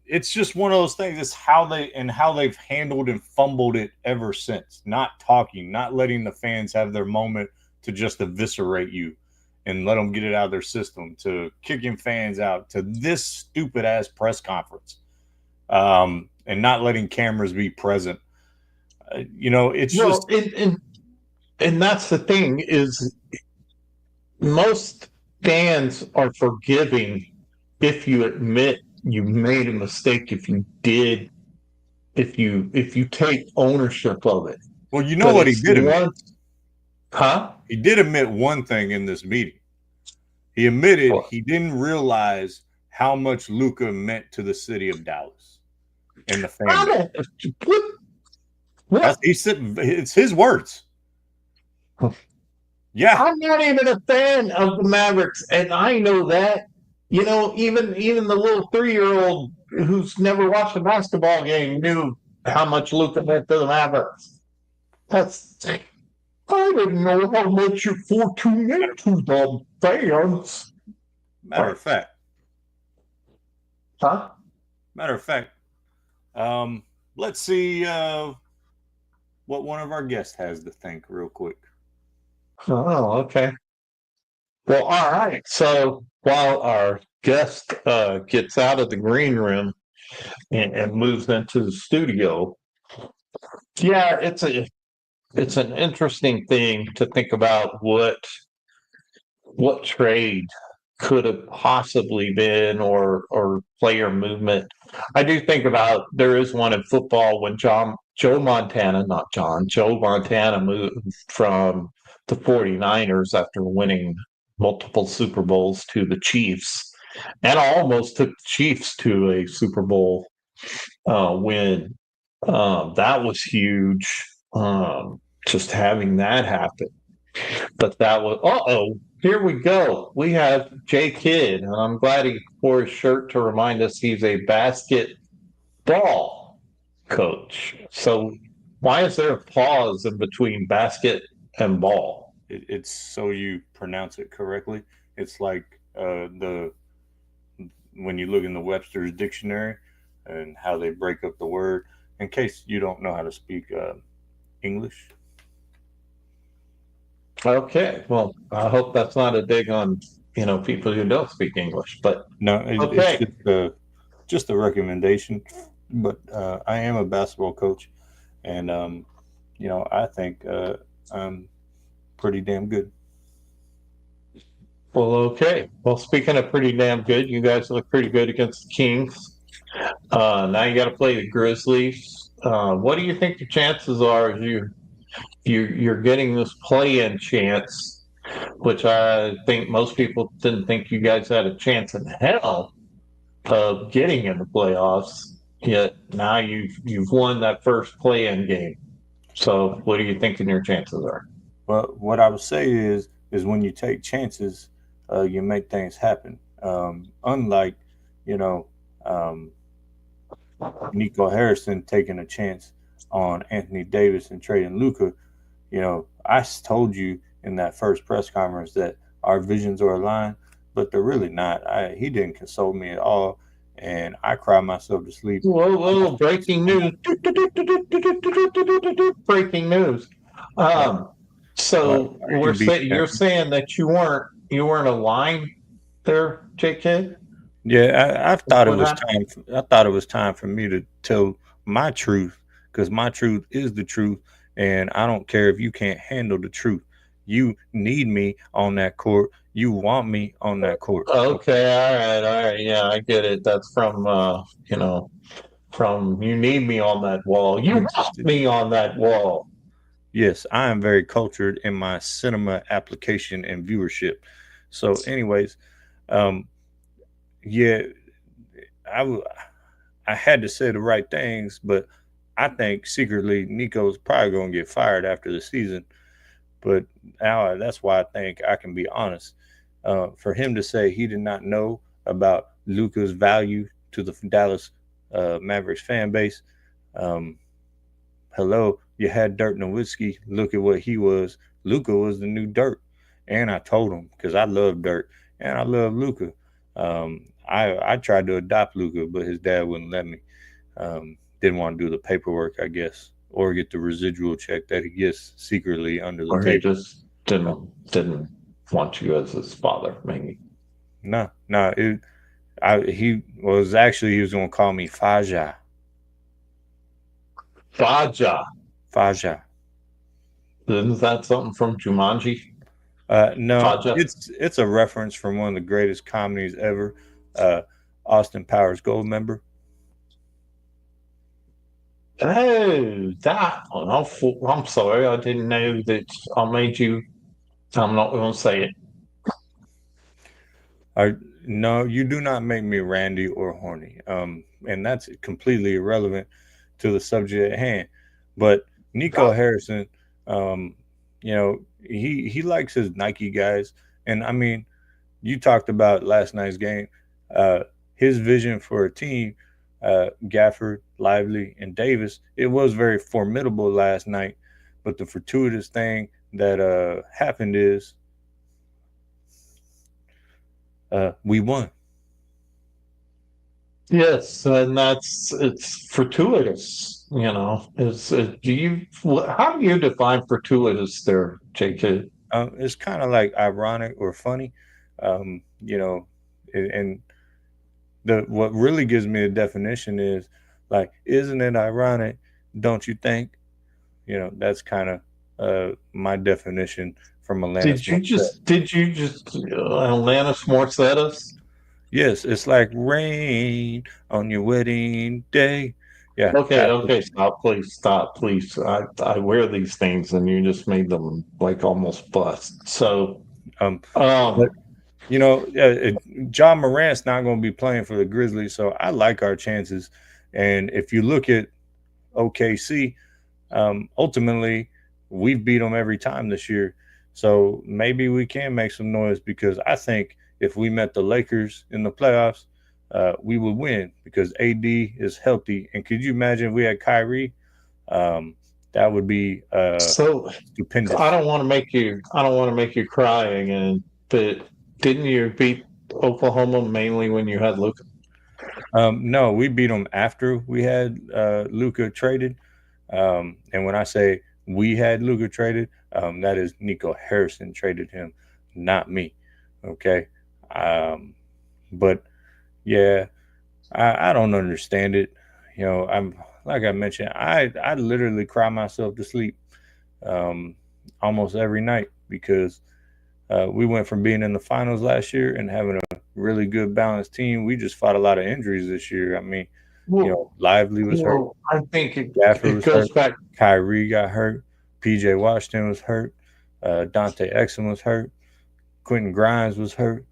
it's just one of those things. It's how they've handled and fumbled it ever since. Not talking, not letting the fans have their moment to just eviscerate you and let them get it out of their system, to kicking fans out, to this stupid ass press conference, and not letting cameras be present. It's just. And that's the thing is most fans are forgiving if you admit you made a mistake, if you take ownership of it. Well, you know what he did admit? Huh? He did admit one thing in this meeting. He admitted he didn't realize how much Luka meant to the city of Dallas and the family. What? He said it's his words. Yeah, I'm not even a fan of the Mavericks, and I know that. Even the little 3-year-old who's never watched a basketball game knew how much Luka meant to the Mavericks. I didn't know how much you're fortunate into the fans. Matter of fact. Huh? Matter of fact. Let's see what one of our guests has to think real quick. Oh, okay. Well, all right. So while our guest gets out of the green room and moves into the studio, yeah, it's an interesting thing to think about what trade could have possibly been or player movement. I do think about there is one in football when Joe Montana moved from the 49ers after winning multiple Super Bowls to the Chiefs and almost took the Chiefs to a Super Bowl win. That was huge. Just having that happen. But that was, here we go. We have Jay Kidd, and I'm glad he wore his shirt to remind us he's a basketball coach. So why is there a pause in between basket and ball? It's so you pronounce it correctly. It's like when you look in the Webster's dictionary and how they break up the word. In case you don't know how to speak English. Okay, well, I hope that's not a dig on people who don't speak English, but no, it's just a recommendation. But I am a basketball coach, and I think I'm pretty damn good. Well, okay. Well, speaking of pretty damn good, you guys look pretty good against the Kings. Now you got to play the Grizzlies. What do you think the chances are you're getting this play-in chance, which I think most people didn't think you guys had a chance in hell of getting in the playoffs. Yet now you've won that first play-in game. So, what do you thinking your chances are? Well, what I would say is when you take chances, you make things happen. Unlike, you know, um, Nico Harrison taking a chance on Anthony Davis and trading Luca. I told you in that first press conference that our visions are aligned, but they're really not. He didn't consult me at all, and I cried myself to sleep. Whoa, breaking news. Breaking news. So you're saying that you weren't aligned there, JK? Yeah, I thought it What was happened? time. I thought it was time for me to tell my truth because my truth is the truth, and I don't care if you can't handle the truth. You need me on that court. You want me on that court. Okay, all right, yeah, I get it. That's from you need me on that wall. You want me on that wall. Yes, I am very cultured in my cinema application and viewership. So, anyways, um, yeah, I w- I had to say the right things, but I think secretly Nico's probably going to get fired after the season. But now that's why I think I can be honest. For him to say he did not know about Luca's value to the Dallas Mavericks fan base, um, hello, you had Dirk Nowitzki. Look at what he was. Luca was the new Dirk, and I told him because I love Dirk and I love Luca. I tried to adopt Luca, but his dad wouldn't let me. Didn't want to do the paperwork, I guess, or get the residual check that he gets secretly under the Or he table. just didn't want you as his father, maybe. No, no. He was going to call me Faja. Faja. Faja. Isn't that something from Jumanji? No, Faja. it's a reference from one of the greatest comedies ever, uh, Austin Powers Goldmember. Oh, that one. I'm sorry, I didn't know that I made you. I'm not going to say it. No, you do not make me randy or horny. And that's completely irrelevant to the subject at hand. But Nico Harrison, um, he likes his Nike guys, and I mean, you talked about last night's game. Uh, his vision for a team, Gafford, Lively, and Davis, it was very formidable last night. But the fortuitous thing that happened is we won. Yes, and it's fortuitous. How do you define fortuitous there, JK? It's kind of like ironic or funny, um, you know, and the what really gives me a definition is like, isn't it ironic? Don't you think? That's kind of my definition from Alanis Morissette. Did you just Alanis Morissette us? Yes, it's like rain on your wedding day. Yeah, Okay, that's okay, stop, please. I wear these things, and you just made them like almost bust. So, um, but um, John Morant's not going to be playing for the Grizzlies, so I like our chances. And if you look at OKC, ultimately we've beat them every time this year. So maybe we can make some noise because I think if we met the Lakers in the playoffs, we would win because AD is healthy. And could you imagine if we had Kyrie? That would be so stupendous. I don't want to make you cry again. But didn't you beat Oklahoma mainly when you had Luka? No, we beat them after we had Luca traded. And when I say we had Luca traded, that is Nico Harrison traded him, not me. Okay. But yeah, I don't understand it. I'm like I mentioned, I literally cry myself to sleep um, almost every night because we went from being in the finals last year and having a really good balanced team. We just fought a lot of injuries this year. I mean, Well, Lively was hurt, I think Gafford it was goes hurt, back. Kyrie got hurt, PJ Washington was hurt, Dante Exum was hurt, Quentin Grimes was hurt,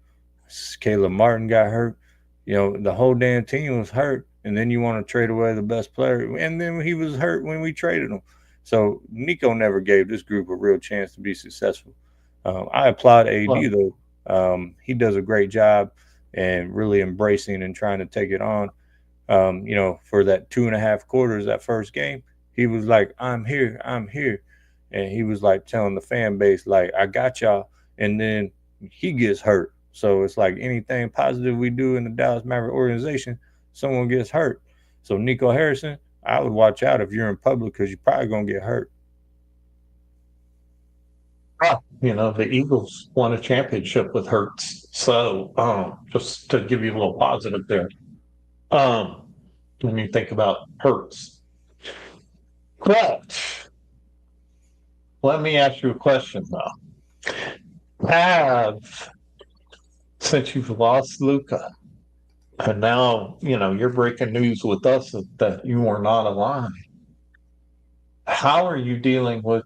Caleb Martin got hurt. The whole damn team was hurt. And then you want to trade away the best player. And then he was hurt when we traded him. So Nico never gave this group a real chance to be successful. I applaud AD though. He does a great job and really embracing and trying to take it on. For that 2.5 quarters, that first game, he was like, I'm here. And he was like telling the fan base, like, I got y'all. And then he gets hurt. So it's like anything positive we do in the Dallas Maverick organization, someone gets hurt. So Nico Harrison, I would watch out if you're in public because you're probably going to get hurt. The Eagles won a championship with Hurts. So just to give you a little positive there. When you think about Hurts. But let me ask you a question though. Since you've lost Luca, and now you're breaking news with us that you are not alive, how are you dealing with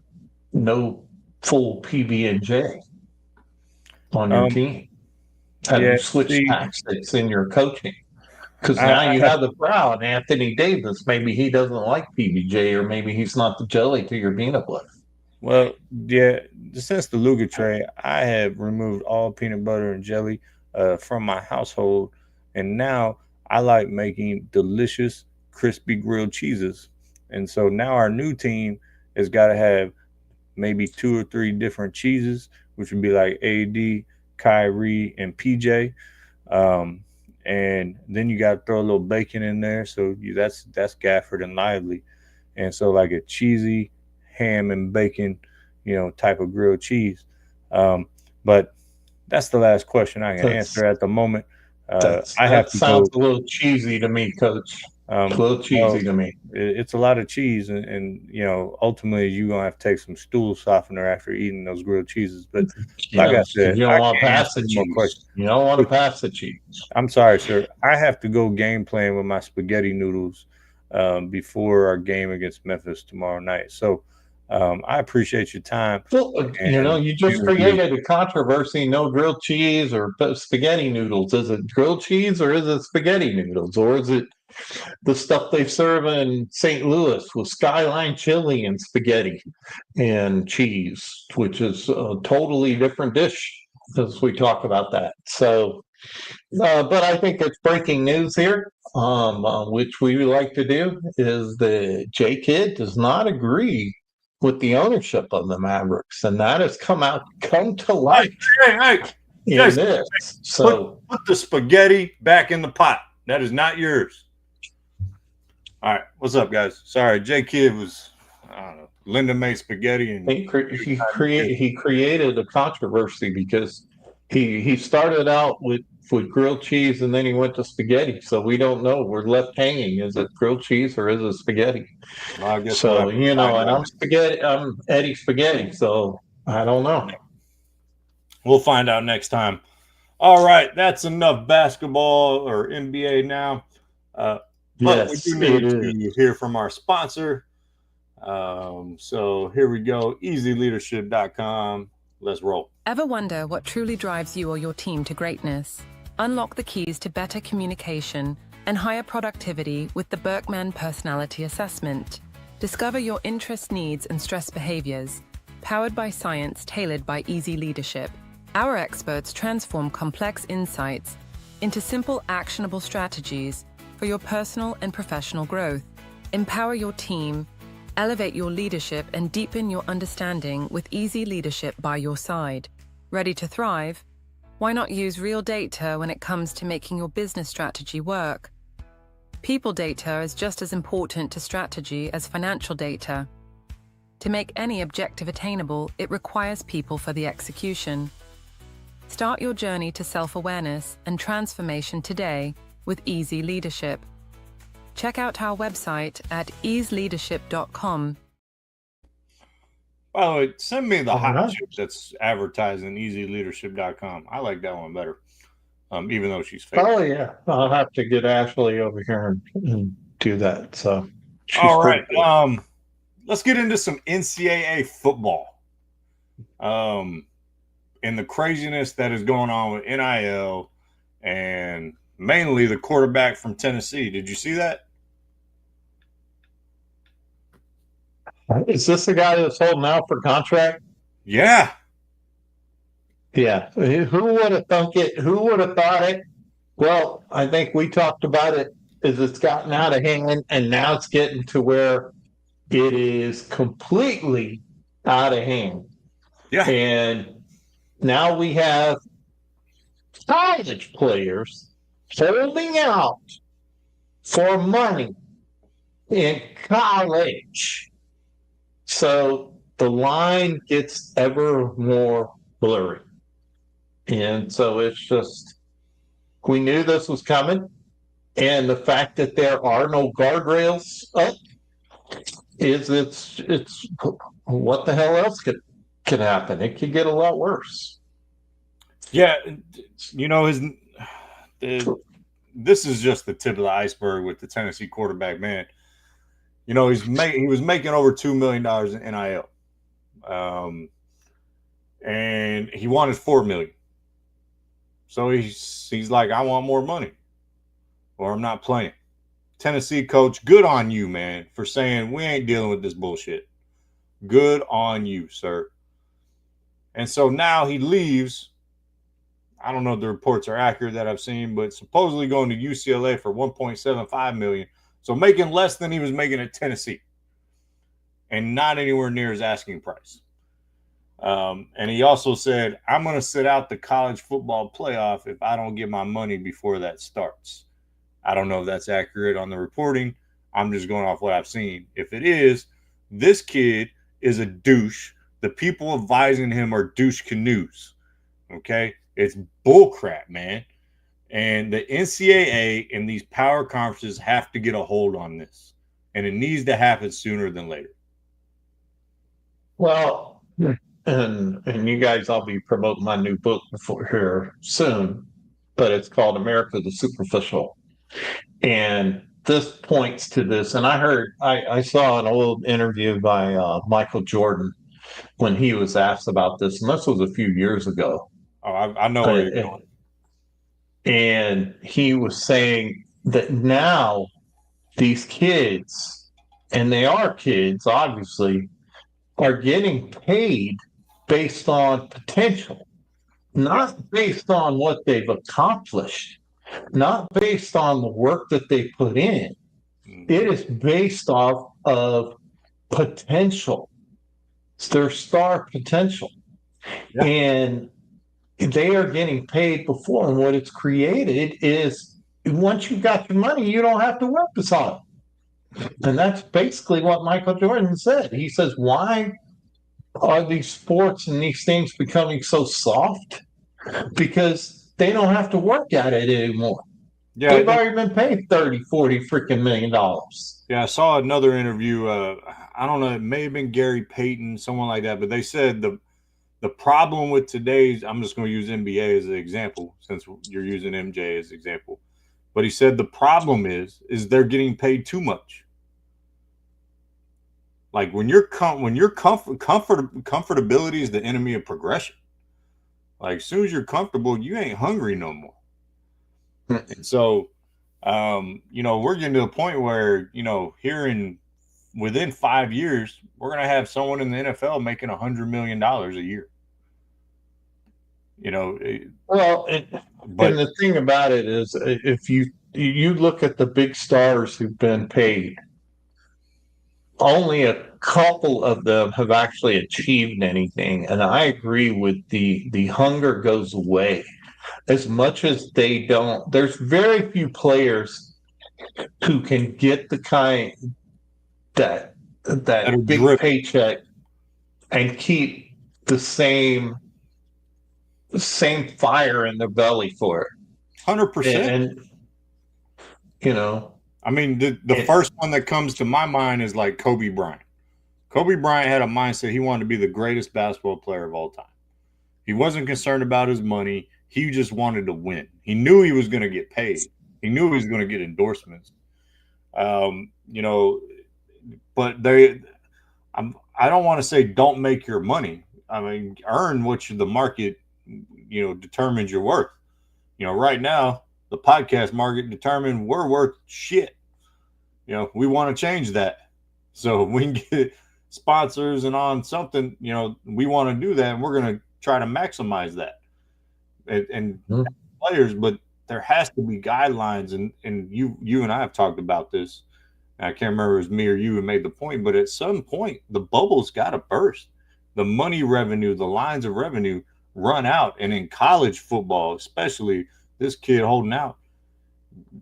no full PB&J on your team? Have you switched tactics in your coaching? Because now you have the crowd, Anthony Davis. Maybe he doesn't like PBJ, or maybe he's not the jelly to your peanut butter. Well, yeah, since the Luga trade, I have removed all peanut butter and jelly from my household, and now I like making delicious, crispy grilled cheeses. And so now our new team has got to have maybe 2 or 3 different cheeses, which would be like AD, Kyrie, and PJ. And then you got to throw a little bacon in there. So that's Gafford and Lively. And so like a cheesy ham and bacon, type of grilled cheese. But that's the last question I can answer at the moment. Sounds a little cheesy to me, Coach. A little cheesy to me. It's a lot of cheese, and ultimately you're gonna have to take some stool softener after eating those grilled cheeses. But like I said, you don't want to pass the cheese. You don't want to pass the cheese. I'm sorry, sir. I have to go game plan with my spaghetti noodles before our game against Memphis tomorrow night. So I appreciate your time. Well, you just created a controversy. No grilled cheese or spaghetti noodles. Is it grilled cheese or is it spaghetti noodles, or is it the stuff they serve in St. Louis with Skyline chili and spaghetti and cheese, which is a totally different dish as we talk about that. So, but I think it's breaking news here, which we like to do, is the J Kid does not agree with the ownership of the Mavericks, and that has come to light. Hey, in this. So put the spaghetti back in the pot. That is not yours. All right, what's up, guys? Sorry, J Kid was Linda made spaghetti, and he created a controversy because he started out with grilled cheese and then he went to spaghetti. So we don't know. We're left hanging. Is it grilled cheese or is it spaghetti? Well, I guess so. And I'm spaghetti. I'm Eddie Spaghetti. So I don't know. We'll find out next time. All right, that's enough basketball or NBA now. But we do need to hear from our sponsor. So here we go. EasyLeadership.com. Let's roll. Ever wonder what truly drives you or your team to greatness? Unlock the keys to better communication and higher productivity with the Berkman Personality Assessment. Discover your interest, needs, and stress behaviors. Powered by science, tailored by Easy Leadership. Our experts transform complex insights into simple, actionable strategies for your personal and professional growth. Empower your team, elevate your leadership, and deepen your understanding with Easy Leadership by your side. Ready to thrive? Why not use real data when it comes to making your business strategy work? People data is just as important to strategy as financial data. To make any objective attainable, it requires people for the execution. Start your journey to self-awareness and transformation today with Easy Leadership. Check out our website at easeleadership.com. By the way, send me the hot chip that's advertising EasyLeadership.com. I like that one better, even though she's fake. Oh, yeah. I'll have to get Ashley over here and do that. So, all right. Let's get into some NCAA football. And the craziness that is going on with NIL and mainly the quarterback from Tennessee. Did you see that? Is this the guy that's holding out for contract? Yeah. Yeah. Who would have thunk it? Who would have thought it? Well, I think we talked about it as it's gotten out of hand, and now it's getting to where it is completely out of hand. Yeah. And now we have college players holding out for money in college. So the line gets ever more blurry. And so it's just, we knew this was coming. And the fact that there are no guardrails up is it's what the hell else could happen? It could get a lot worse. Yeah. You know, this is just the tip of the iceberg with the Tennessee quarterback, man. You know, he was making over $2 million in NIL. And he wanted $4 million. So he's like, I want more money, or I'm not playing. Tennessee coach, good on you, man, for saying we ain't dealing with this bullshit. Good on you, sir. And so now he leaves. I don't know if the reports are accurate that I've seen, but supposedly going to UCLA for $1.75 million. So making less than he was making at Tennessee, and not anywhere near his asking price. And he also said, I'm going to sit out the college football playoff if I don't get my money before that starts. I don't know if that's accurate on the reporting. I'm just going off what I've seen. If it is, this kid is a douche. The people advising him are douche canoes. Okay? It's bullcrap, man. And the NCAA and these power conferences have to get a hold on this. And it needs to happen sooner than later. Well, and you guys, I'll be promoting my new book before here soon, but it's called America the Superficial. And this points to this. And I saw an old interview by Michael Jordan when he was asked about this, and this was a few years ago. Oh, I know where you're going. And he was saying that now these kids, and they are kids, obviously, are getting paid based on potential, not based on what they've accomplished, not based on the work that they put in. It is based off of potential. It's their star potential. Yeah. And they are getting paid before. And what it's created is once you've got your money, you don't have to work this hard. And that's basically what Michael Jordan said. He says, why are these sports and these things becoming so soft? Because they don't have to work at it anymore. Yeah, they've already been paid 30, 40 freaking $1 million. Yeah, I saw another interview. I don't know, it may have been Gary Payton, someone like that, but they said the problem with today's, I'm just going to use NBA as an example since you're using MJ as an example. But he said the problem is they're getting paid too much. Like when your comfortability is the enemy of progression. Like as soon as you're comfortable, you ain't hungry no more. And so, you know, we're getting to a point where, you know, within 5 years, we're going to have someone in the NFL making $100 million a year. You know, and the thing about it is, if you look at the big stars who've been paid, only a couple of them have actually achieved anything. And I agree with the hunger goes away. As much as they don't, there's very few players who can get the kind that big driven paycheck and keep the same fire in their belly for it. 100%. And you know, I mean, the first one that comes to my mind is like Kobe Bryant. Kobe Bryant had a mindset he wanted to be the greatest basketball player of all time. He wasn't concerned about his money. He just wanted to win. He knew he was going to get paid. He knew he was going to get endorsements. You know, but I don't want to say don't make your money. I mean, earn what the market, you know, determines your worth. You know, right now, the podcast market determined we're worth shit. You know, we want to change that. So we can get, sponsors and on something, we want to do that, and we're going to try to maximize that. And players, but there has to be guidelines, and you and I have talked about this. I can't remember if it was me or you who made the point, but at some point the bubble's got to burst. The money revenue, the lines of revenue run out, and in college football, especially this kid holding out,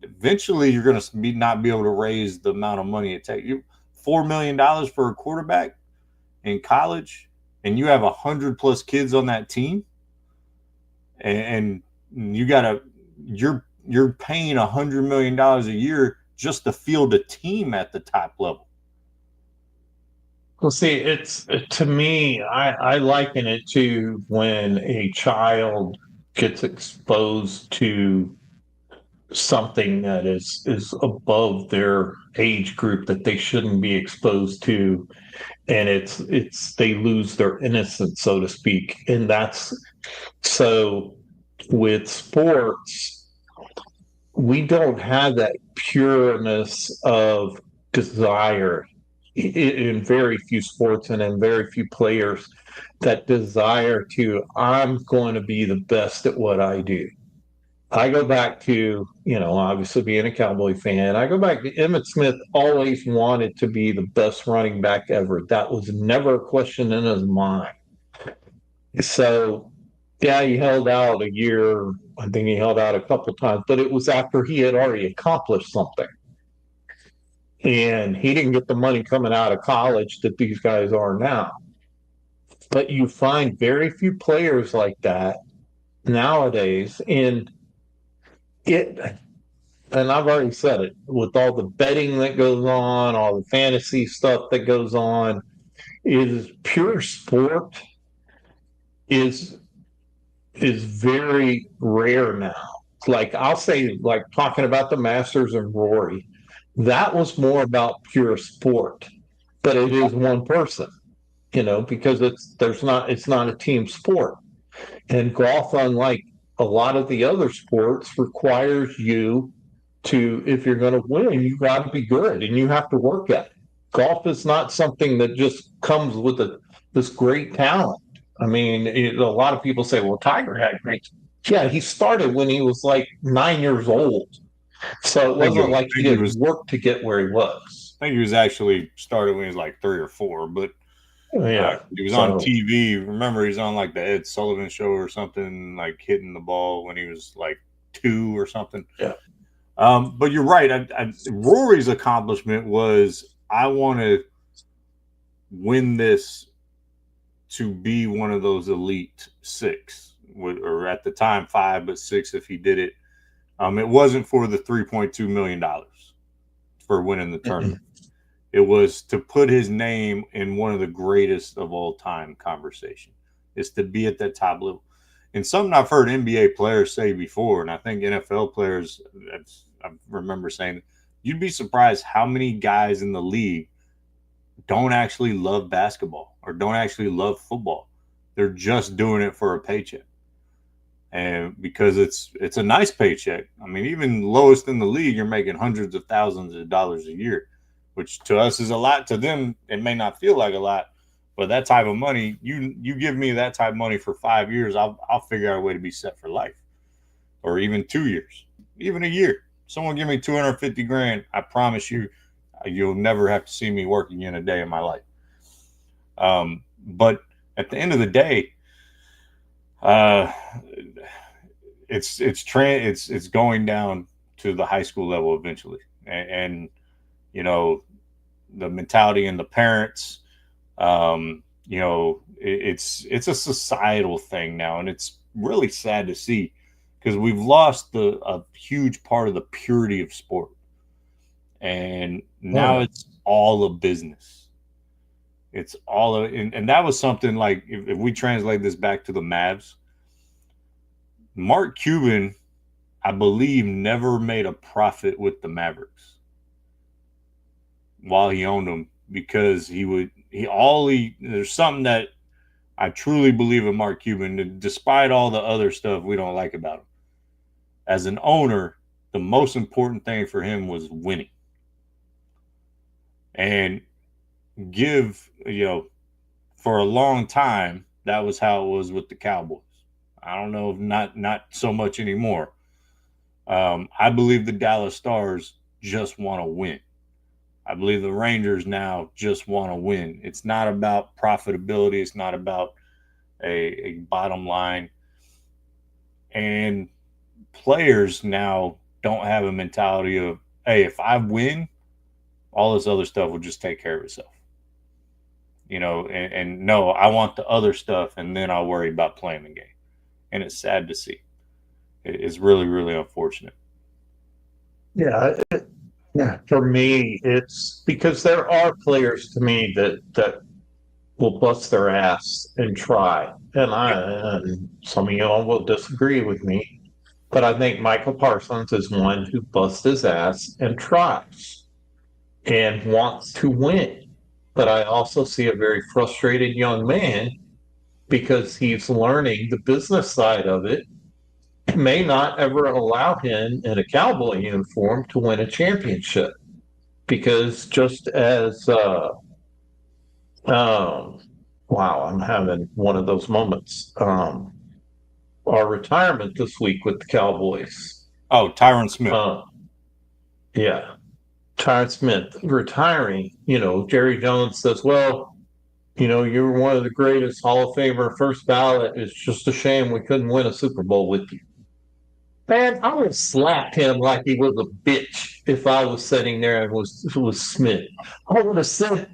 eventually you're going to not be able to raise the amount of money it takes. You $4 million for a quarterback in college, and you have 100+ kids on that team, and you're paying $100 million a year just to field a team at the top level. Well, see, it's to me, I liken it to when a child gets exposed to something that is above their age group that they shouldn't be exposed to, and it's they lose their innocence, so to speak. And that's so with sports, we don't have that pureness of desire in very few sports and in very few players, that desire to, I'm going to be the best at what I do. I go back to, obviously being a Cowboy fan, I go back to Emmitt Smith always wanted to be the best running back ever. That was never a question in his mind. So, yeah, he held out a year. I think he held out a couple times, but it was after he had already accomplished something. And he didn't get the money coming out of college that these guys are now. But you find very few players like that nowadays. And I've already said it, with all the betting that goes on, all the fantasy stuff that goes on, is pure sport is very rare now. Like I'll say, like talking about the Masters and Rory, that was more about pure sport, but it is one person, because it's not a team sport. And golf, unlike a lot of the other sports, requires you to, if you're going to win, you got to be good and you have to work at it. Golf is not something that just comes with this great talent. I mean, a lot of people say, well, Tiger had great. Yeah, he started when he was like 9 years old. So it wasn't like he had worked to get where he was. I think he was actually started when he was like 3 or 4, but he was on TV. Remember, he's on like the Ed Sullivan show or something, like hitting the ball when he was like 2 or something. Yeah. But you're right. Rory's accomplishment was, I want to win this to be one of those elite 6, or at the time 5, but 6 if he did it. It wasn't for the $3.2 million for winning the tournament. It was to put his name in one of the greatest of all time conversation. It's to be at that top level. And something I've heard NBA players say before, and I think NFL players, I remember saying, you'd be surprised how many guys in the league don't actually love basketball or don't actually love football. They're just doing it for a paycheck. And because it's a nice paycheck. I mean, even lowest in the league, you're making hundreds of thousands of dollars a year, which to us is a lot. To them, it may not feel like a lot, but that type of money, you give me that type of money for 5 years, I'll figure out a way to be set for life, or even 2 years, even a year. Someone give me $250,000, I promise you, you'll never have to see me work again a day in my life. But at the end of the day, it's going down to the high school level eventually, and the mentality and the parents, it's a societal thing now, and it's really sad to see, because we've lost a huge part of the purity of sport, and now it's all a business. It's all and that was something like, if we translate this back to the Mavs, Mark Cuban, I believe, never made a profit with the Mavericks while he owned them, because there's something that I truly believe in Mark Cuban, despite all the other stuff we don't like about him. As an owner, the most important thing for him was winning. And give, for a long time, that was how it was with the Cowboys. I don't know if not so much anymore. I believe the Dallas Stars just want to win. I believe the Rangers now just want to win. It's not about profitability. It's not about a bottom line. And players now don't have a mentality of, hey, if I win, all this other stuff will just take care of itself. And no, I want the other stuff, and then I'll worry about playing the game. And it's sad to see. It's really, really unfortunate. Yeah, for me, it's because there are players to me that will bust their ass and try. And some of y'all will disagree with me, but I think Michael Parsons is one who busts his ass and tries and wants to win. But I also see a very frustrated young man because he's learning the business side of it. May not ever allow him in a Cowboy uniform to win a championship because just as wow, I'm having one of those moments. Our retirement this week with the Cowboys. Oh, Tyron Smith. Yeah, Tyron Smith retiring. Jerry Jones says, "Well, you were one of the greatest Hall of Famer, first ballot. It's just a shame we couldn't win a Super Bowl with you." Man, I would have slapped him like he was a bitch if I was sitting there and was Smith. I would have said,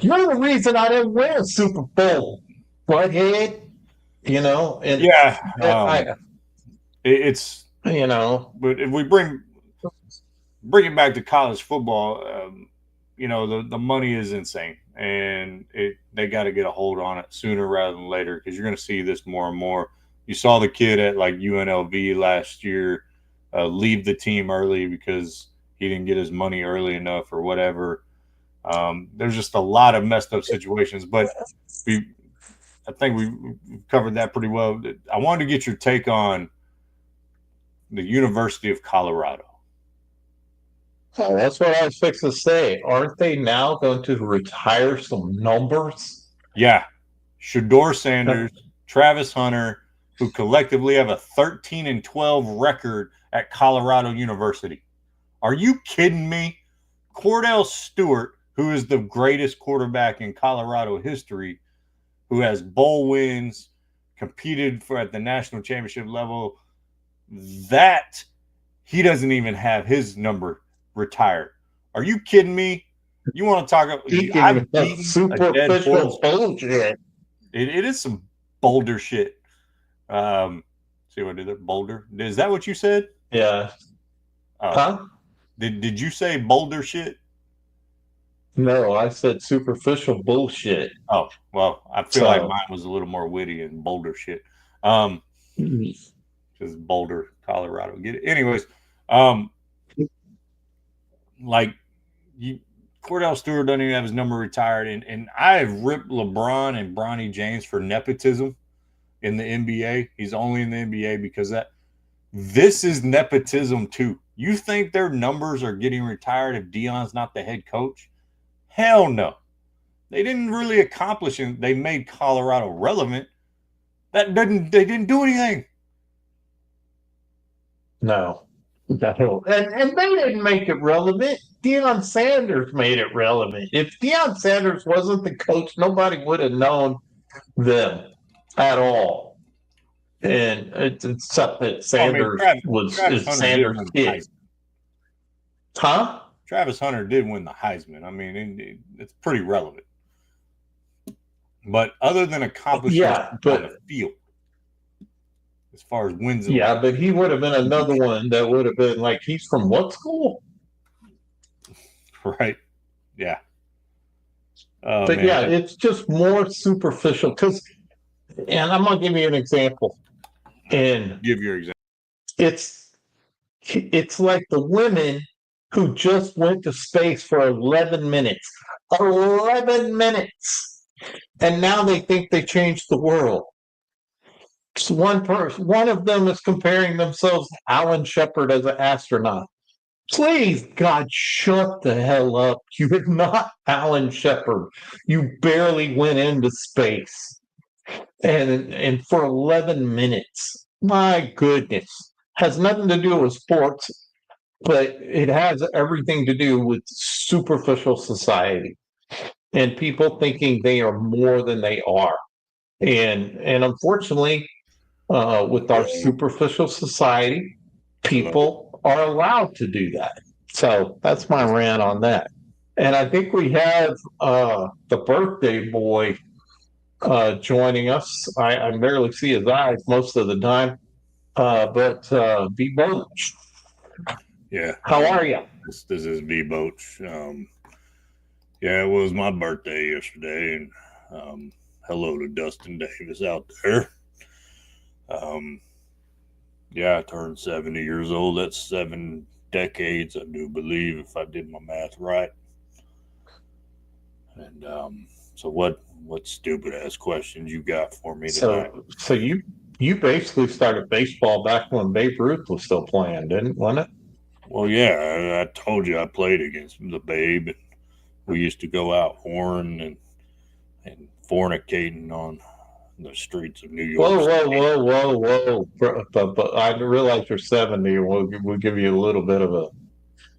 "You're the reason I didn't win a Super Bowl, butthead." And yeah, it's But if we bring it back to college football, the money is insane, and they got to get a hold on it sooner rather than later because you're going to see this more and more. You saw the kid at like UNLV last year leave the team early because he didn't get his money early enough or whatever. There's just a lot of messed up situations, but I think we've covered that pretty well. I wanted to get your take on the University of Colorado. Oh, that's what I was fixing to say. Aren't they now going to retire some numbers? Yeah. Shedeur Sanders, Travis Hunter, who collectively have a 13-12 record at Colorado University. Are you kidding me? Cordell Stewart, who is the greatest quarterback in Colorado history, who has bowl wins, competed at the national championship level, that he doesn't even have his number retired. Are you kidding me? You want to talk about I've beaten superficial bullshit. It is some Boulder shit. See what I did there? Boulder. Is that what you said? Yeah. Huh? Did you say Boulder shit? No, I said superficial bullshit. Oh, well, I feel like mine was a little more witty and Boulder shit. Because Boulder, Colorado. Get it? Anyways, Cordell Stewart doesn't even have his number retired, and I've ripped LeBron and Bronny James for nepotism in the NBA. He's only in the NBA because this is nepotism too. You think their numbers are getting retired if Deion's not the head coach? Hell no. They didn't really accomplish it. They made Colorado relevant. They didn't do anything. No. And they didn't make it relevant. Deion Sanders made it relevant. If Deion Sanders wasn't the coach, nobody would have known them at all. And it's that Sanders is Sanders' kid. Huh? Travis Hunter did win the Heisman. I mean, it's pretty relevant. But other than accomplishments on the field, as far as wins. But he would have been another one that would have been like, he's from what school? Right. Yeah. But man, yeah, it's just more superficial. And I'm going to give you an example. And give your example. It's like the women who just went to space for 11 minutes. 11 minutes. And now they think they changed the world. One of them is comparing themselves to Alan Shepard as an astronaut. Please, God, shut the hell up. You're not Alan Shepard. You barely went into space. And for 11 minutes. My goodness. Has nothing to do with sports, but it has everything to do with superficial society and people thinking they are more than they are. And unfortunately, with our superficial society, people are allowed to do that. So that's my rant on that. And I think we have the birthday boy joining us. I barely see his eyes most of the time, but B. Boach, Yeah. how are you? This is B Boach. Yeah, it was my birthday yesterday, and hello to Dustin Davis out there. Yeah, I turned 70 years old. That's 7 decades, I do believe, if I did my math right. And so what stupid ass questions you got for me tonight? So you basically started baseball back when Babe Ruth was still playing, wasn't it? Well, yeah, I told you I played against the Babe, and we used to go out whoring and fornicating on the streets of New York. Whoa. But I realize you're 70. We'll give you a little bit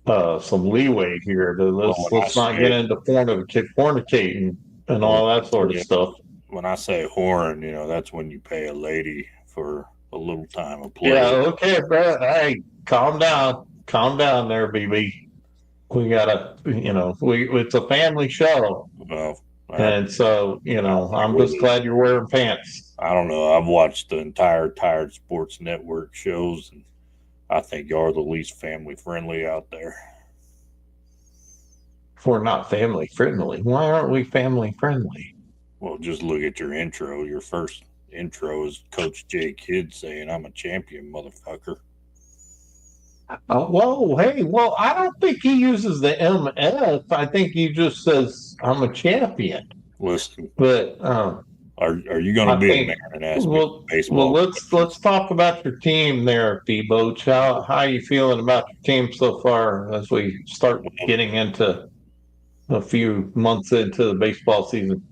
of some leeway here. Let's not get into fornicating and all that sort of stuff. When I say whoring, that's when you pay a lady for a little time of play. Yeah, okay, bro. Hey, calm down there, BB. We gotta, it's a family show. Well, And so, I'm just glad you're wearing pants. I don't know. I've watched the entire Tired Sports Network shows, and I think you're the least family friendly out there. We're not family friendly. Why aren't we family friendly? Well, just look at your intro. Your first intro is Coach J Kidd saying, "I'm a champion, motherfucker." Well, I don't think he uses the MF. I think he just says, "I'm a champion." Listen, but are you going to be a man and ask me baseball? Well, let's talk about your team there, B. Boach. How are you feeling about your team so far as we start getting into a few months into the baseball season?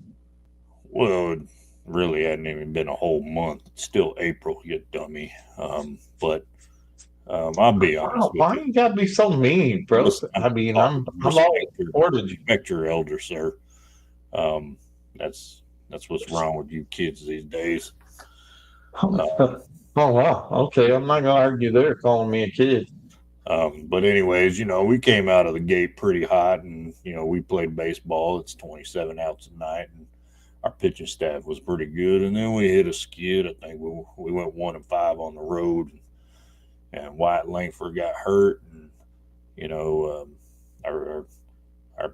Well, it really hadn't even been a whole month. It's still April, you dummy. But I'll be honest with why you. you gotta be so mean, bro? Listen, I mean, I'm always supported you. Respect your elder, sir. That's what's wrong with you kids these days. Oh wow. Okay, I'm not gonna argue there, calling me a kid. But anyways, we came out of the gate pretty hot, and we played baseball. It's 27 outs a night, and our pitching staff was pretty good. And then we hit a skid. I think we went 1-5 on the road, and Wyatt Langford got hurt, and our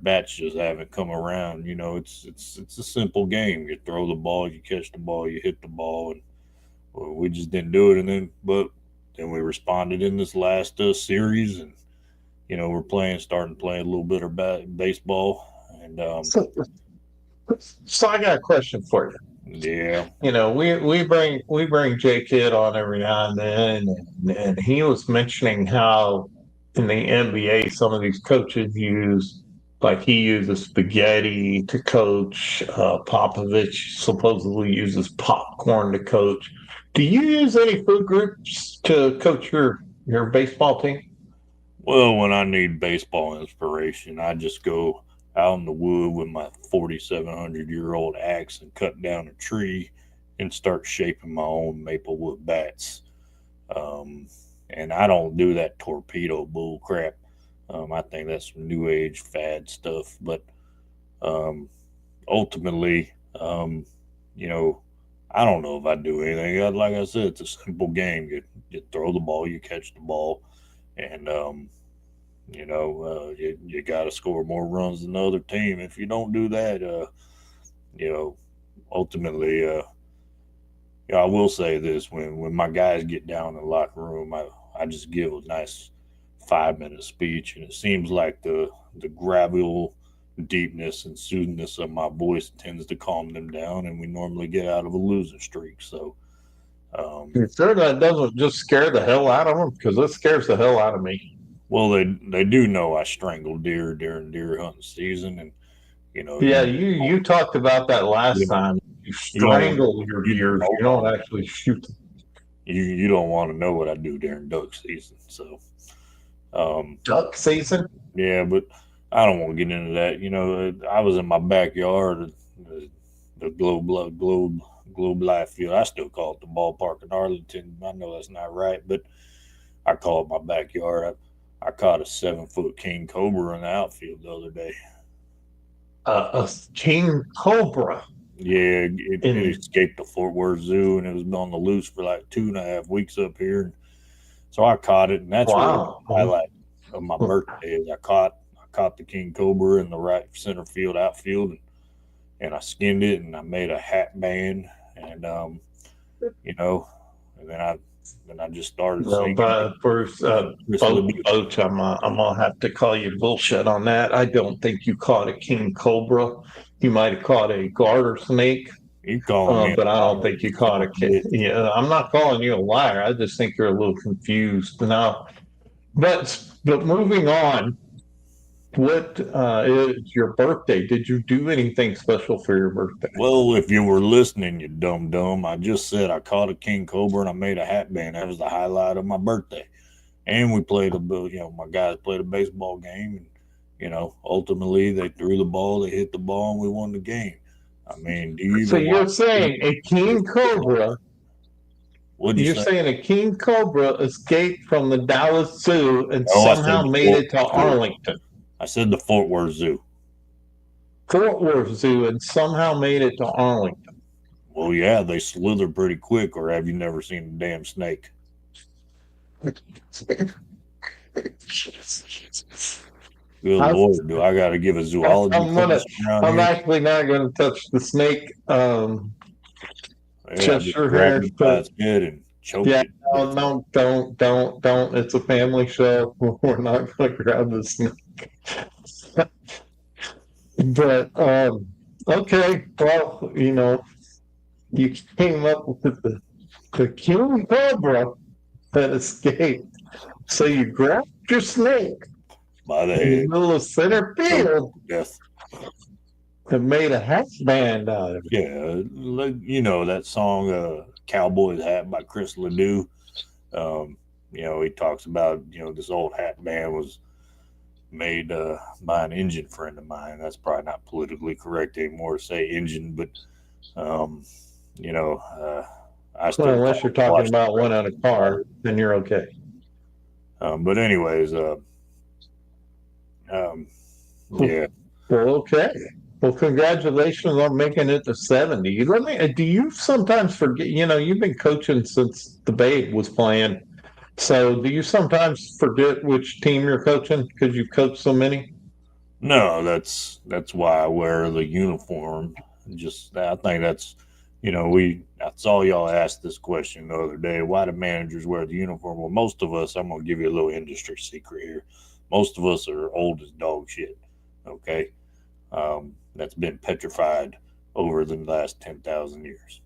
bats just haven't come around. It's a simple game. You throw the ball, you catch the ball, you hit the ball, and we just didn't do it. But then we responded in this last series, and we're starting to play a little bit of baseball. And so I got a question for you. Yeah, we bring J Kidd on every now and then, and he was mentioning how in the NBA some of these coaches he uses spaghetti to coach. Popovich supposedly uses popcorn to coach. Do you use any food groups to coach your baseball team? Well, when I need baseball inspiration, I just go out in the wood with my 4,700-year-old axe and cut down a tree and start shaping my own maple wood bats. And I don't do that torpedo bull crap. I think that's some new age fad stuff. But ultimately, I don't know if I do anything. Like I said, it's a simple game. You throw the ball, you catch the ball, and you got to score more runs than the other team. If you don't do that, ultimately, I will say this: when my guys get down in the locker room, I just give a nice 5-minute speech, and it seems like the gravel deepness and soothingness of my voice tends to calm them down, and we normally get out of a losing streak. So, you sure that doesn't just scare the hell out of them? Because it scares the hell out of me. Well, they do know I strangle deer during deer hunting season, and Yeah, you talked about that last you, time. You you don't strangle your deers. You hold don't on. actually shoot them. You don't want to know what I do during duck season. So, Duck season? yeah, but I don't want to get into that. I was in my backyard, the Globe Life Field. I still call it the ballpark in Arlington. I know that's not right, but I call it my backyard. I caught a 7-foot king cobra in the outfield the other day. A king cobra. Yeah, it escaped the Fort Worth Zoo, and it was on the loose for like 2.5 weeks up here. And so I caught it, and that's really the highlight of my birthday. Is I caught the king cobra in the right center field outfield, and I skinned it, and I made a hat band, and and then I just started No, singing. but Bruce, Boach, I'm gonna have to call you bullshit on that. I don't think you caught a king cobra. You might have caught a garter snake. You calling me, but I don't think you caught a king. Yeah, I'm not calling you a liar. I just think you're a little confused now. But moving on. What is your birthday? Did you do anything special for your birthday? Well, if you were listening, you dumb, I just said I caught a king cobra and I made a hat band. That was the highlight of my birthday. And we played my guys played a baseball game, and ultimately they threw the ball, they hit the ball, and we won the game. I mean, So you're saying a king cobra? You're saying a king cobra escaped from the Dallas Zoo and somehow made it to Arlington? I said the Fort Worth Zoo. Fort Worth Zoo and somehow made it to Arlington. Well, yeah, they slither pretty quick, or have you never seen a damn snake? Good Lord, do I got to give a zoology class around I'm here? actually not going to touch the snake. Cheshire hair, its head and choke it. No, don't. It's a family show. We're not going to grab the snake. But okay, well, you came up with the king cobra that escaped. So you grabbed your snake by the in head, the middle of center field, death, and made a hat band out of it. Yeah, that song "Cowboy's Hat" by Chris Ledoux. He talks about this old hat band was made by an Indian friend of mine. That's probably not politically correct anymore to say Indian, but I still. Well, unless you're talking about one on a car, then you're okay. But anyways, yeah. Well, okay. Well, congratulations on making it to 70. Do you sometimes forget? You've been coaching since the Babe was playing. So, do you sometimes forget which team you're coaching because you've coached so many? No, that's why I wear the uniform. I think that's I saw y'all ask this question the other day. Why do managers wear the uniform? Well, most of us, I'm gonna give you a little industry secret here. Most of us are old as dog shit. Okay, that's been petrified over the last 10,000 years.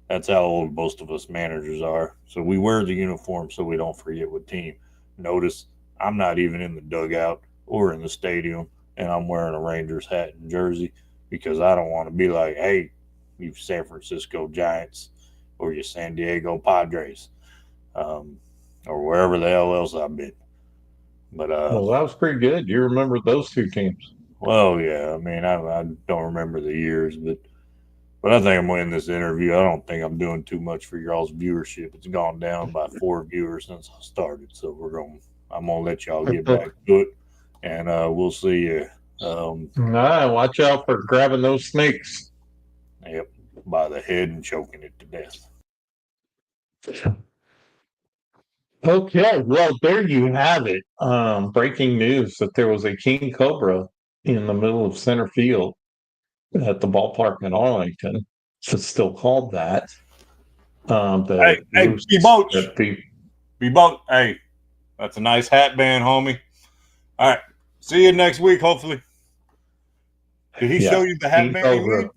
That's how old most of us managers are. So we wear the uniform so we don't forget what team. Notice I'm not even in the dugout or in the stadium, and I'm wearing a Rangers hat and jersey because I don't want to be like, hey, you San Francisco Giants or you San Diego Padres, or wherever the hell else I've been. But well, that was pretty good. You remember those two teams? Well, yeah. I mean, I don't remember the years, but I think I'm winning this interview. I don't think I'm doing too much for y'all's viewership. It's gone down by 4 viewers since I started, so I'm gonna let y'all get back to it, and we'll see you. Watch out for grabbing those snakes. Yep, by the head and choking it to death. Okay, well, there you have it. Breaking news that there was a king cobra in the middle of center field at the ballpark in Arlington. It's still called that. Hey, B-Boach. Hey, that's a nice hat band, homie. All right, see you next week, hopefully. Did he show you the hat band?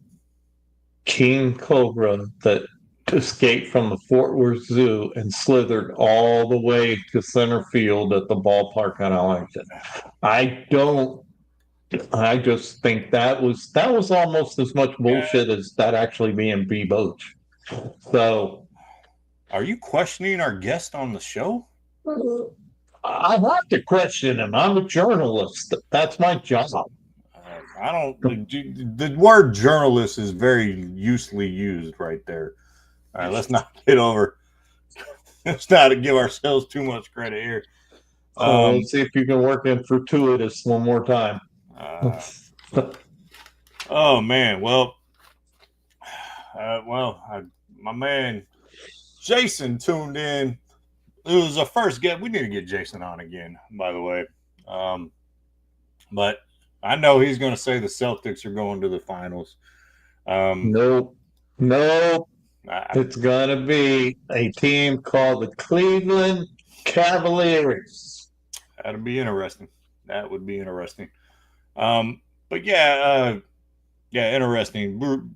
King Cobra that escaped from the Fort Worth Zoo and slithered all the way to center field at the ballpark in Arlington. I just think that was almost as much bullshit as that actually being B. Boach. So Are you questioning our guest on the show? I have to question him. I'm a journalist. That's my job. I don't. The word journalist is very loosely used right there. All right, let's not get over. Let's not give ourselves too much credit here. Let's see if you can work in fortuitous one more time. Oh man, well, my man Jason tuned in. It was a first get. We need to get Jason on again, by the way. But I know he's going to say the Celtics are going to the finals. Nope. It's going to be a team called the Cleveland Cavaliers. That'd be interesting. That would be interesting. But yeah, interesting.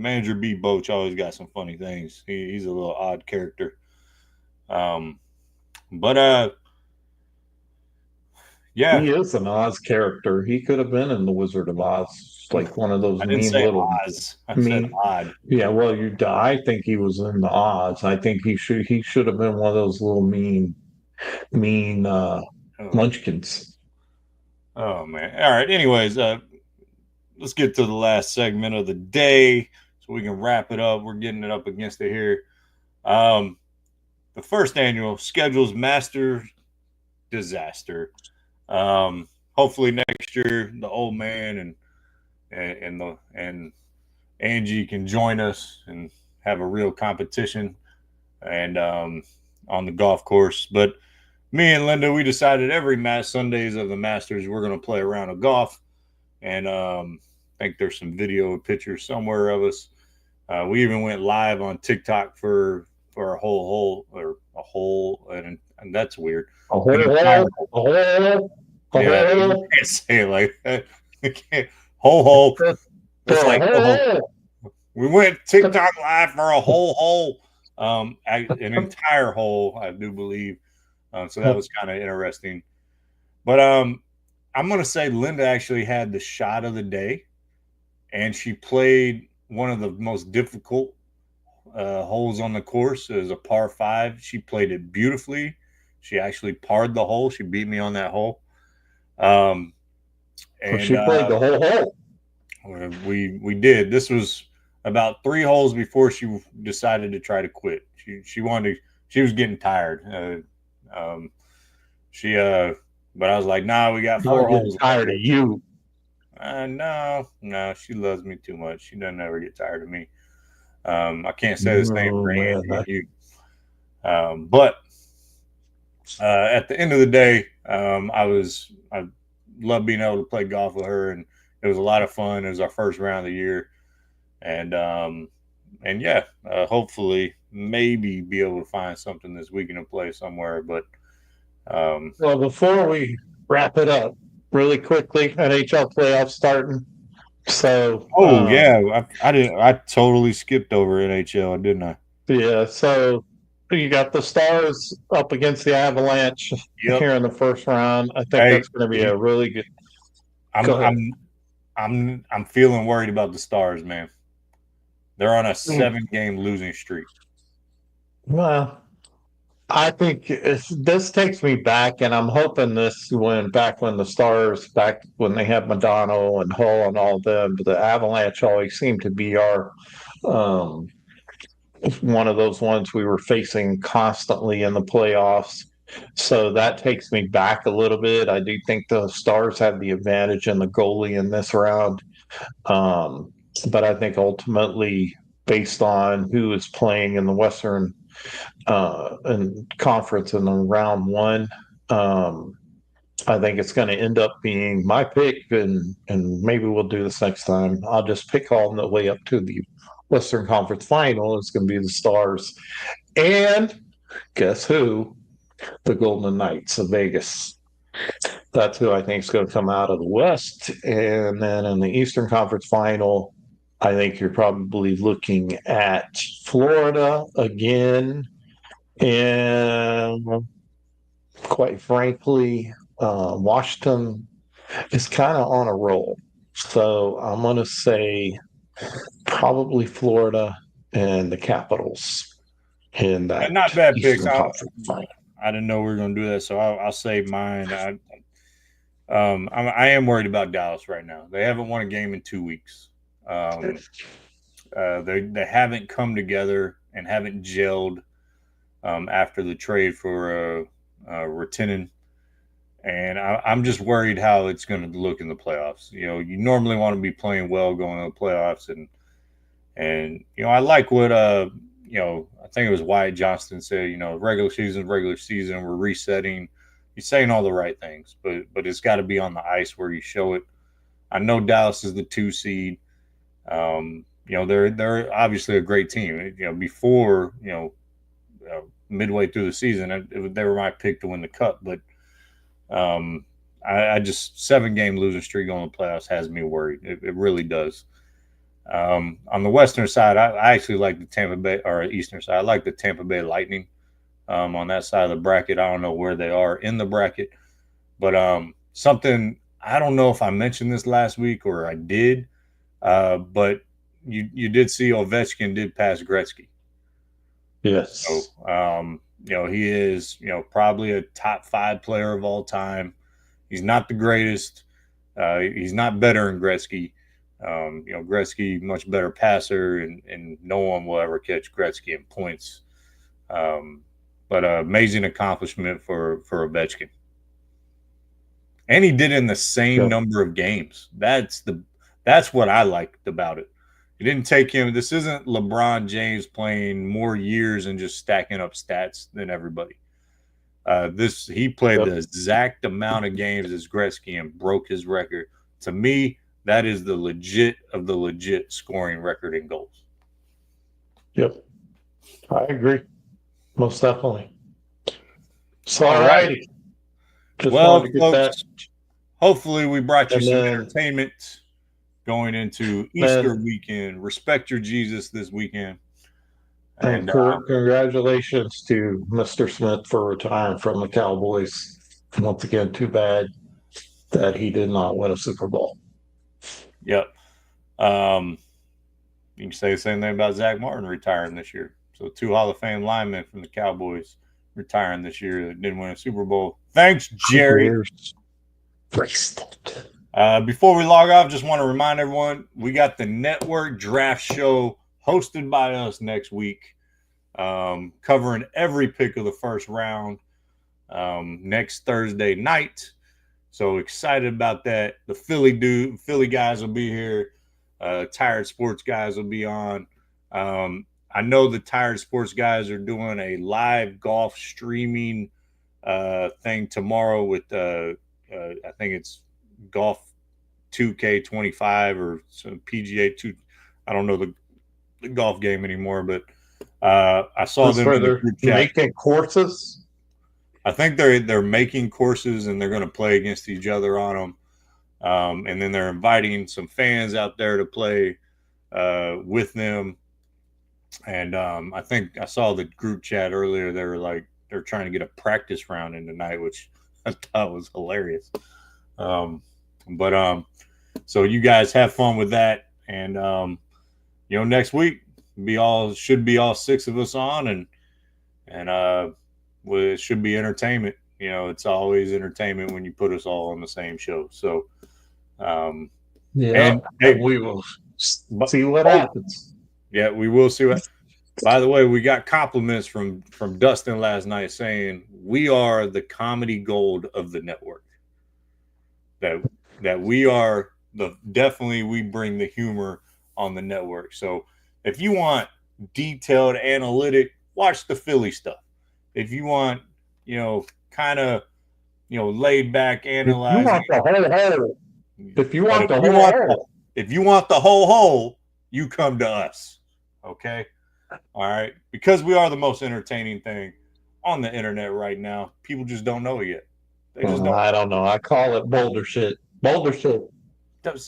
Manager B. Boach always got some funny things. He's a little odd character. Yeah, he is an Oz character. He could have been in the Wizard of Oz, like one of those I didn't mean say little. Oz. I said odd. Yeah, well, I think he was in the Oz. I think he should have been one of those little mean munchkins. Oh man! All right. Anyways, let's get to the last segment of the day so we can wrap it up. We're getting it up against it here. The first annual Schedules Master Disaster. Hopefully next year the old man and Angie can join us and have a real competition and on the golf course. But me and Linda, we decided every Sundays of the Masters we're going to play a round of golf, and I think there's some video and pictures somewhere of us. We even went live on TikTok for a whole hole, and that's weird. A hole. Yeah, you can't say it like that. You can't. Hole. It's like a hole. We went TikTok live for a whole hole, an entire hole, I do believe. So that was kind of interesting. But I'm going to say Linda actually had the shot of the day, and she played one of the most difficult holes on the course. It was a par 5. She played it beautifully. She actually parred the hole. She beat me on that hole. And she played the whole hole. We did. This was about 3 holes before she decided to try to quit. She was getting tired. But I was like, nah, we got 4 holes. Tired of you. No, she loves me too much. She doesn't ever get tired of me. I can't say the same for Andy and you. But at the end of the day, I love being able to play golf with her, and it was a lot of fun. It was our first round of the year, and yeah, hopefully maybe be able to find something this weekend to play somewhere. But well, before we wrap it up, really quickly, NHL playoffs starting. So yeah, I totally skipped over NHL, didn't I? Yeah, so you got the Stars up against the Avalanche here in the first round. I think that's going to be a really good. I'm feeling worried about the Stars, man. They're on a 7-game losing streak. Well, I think this takes me back, and I'm hoping this when the Stars, back when they had Madonna and Hull and all of them, but the Avalanche always seemed to be our one of those ones we were facing constantly in the playoffs. So that takes me back a little bit. I do think the Stars have the advantage in the goalie in this round. But I think ultimately, based on who is playing in the Western conference in the round 1, I think it's going to end up being my pick, and maybe we'll do this next time. I'll just pick all the way up to the Western Conference Final. It's going to be the Stars. And guess who? The Golden Knights of Vegas. That's who I think is going to come out of the West. And then in the Eastern Conference Final, I think you're probably looking at Florida again, and quite frankly, Washington is kind of on a roll. So I'm going to say probably Florida and the Capitals in that Not bad picks. Eastern Conference final. I didn't know we were going to do that, so I'll say mine. I am worried about Dallas right now. They haven't won a game in 2 weeks. They haven't come together and haven't gelled after the trade for Rettinen. And I'm just worried how it's going to look in the playoffs. You know, you normally want to be playing well going to the playoffs, and you know, I like what you know, I think it was Wyatt Johnston said. You know, regular season, we're resetting. He's saying all the right things, but it's got to be on the ice where you show it. I know Dallas is the 2 seed. You know, they're obviously a great team. You know, before midway through the season, they were my pick to win the cup, but. I just 7-game losing streak on the playoffs has me worried. It really does. On the Western side, I actually like the Tampa Bay, or Eastern side. I like the Tampa Bay Lightning. On that side of the bracket, I don't know where they are in the bracket, but something I don't know if I mentioned this last week or I did, but you did see Ovechkin did pass Gretzky. Yes. So, you know, he is, you know, probably a top 5 player of all time. He's not the greatest. He's not better than Gretzky. You know, Gretzky, much better passer, and no one will ever catch Gretzky in points. But amazing accomplishment for Ovechkin. And he did it in the same number of games. That's what I liked about it. It didn't take him. This isn't LeBron James playing more years and just stacking up stats than everybody. He played the exact amount of games as Gretzky and broke his record. To me, that is the legit of the legit scoring record in goals. Yep, I agree, most definitely. So, all righty. Well, folks, hopefully we brought you some entertainment. Going into Easter weekend. Respect your Jesus this weekend. And congratulations to Mr. Smith for retiring from the Cowboys. Once again, too bad that he did not win a Super Bowl. Yep. You can say the same thing about Zach Martin retiring this year. So 2 Hall of Fame linemen from the Cowboys retiring this year that didn't win a Super Bowl. Thanks, Jerry. Before we log off, just want to remind everyone, we got the Network Draft Show hosted by us next week, covering every pick of the first round next Thursday night. So excited about that. The Philly guys will be here. Tired Sports guys will be on. I know the Tired Sports guys are doing a live golf streaming thing tomorrow with I think it's Golf 2K25 or some PGA 2. I don't know the golf game anymore, but I saw them in the group chat. Making courses. I think they're making courses and they're going to play against each other on them, and then they're inviting some fans out there to play with them. And I think I saw the group chat earlier. They're trying to get a practice round in tonight, which I thought was hilarious. So you guys have fun with that, and next week should be all 6 of us on, and it should be entertainment. You know, it's always entertainment when you put us all on the same show. So and we will see what happens. Yeah, we will see what. By the way, we got compliments from Dustin last night saying we are the comedy gold of the network. That we are definitely we bring the humor on the network. So if you want detailed analytic, watch the Philly stuff. If you want, kind of, laid back analyzing. If you want the whole hole, you come to us. Okay? All right? Because we are the most entertaining thing on the internet right now. People just don't know it yet. They just don't. I don't know. I call it boulder shit. Boulder shit.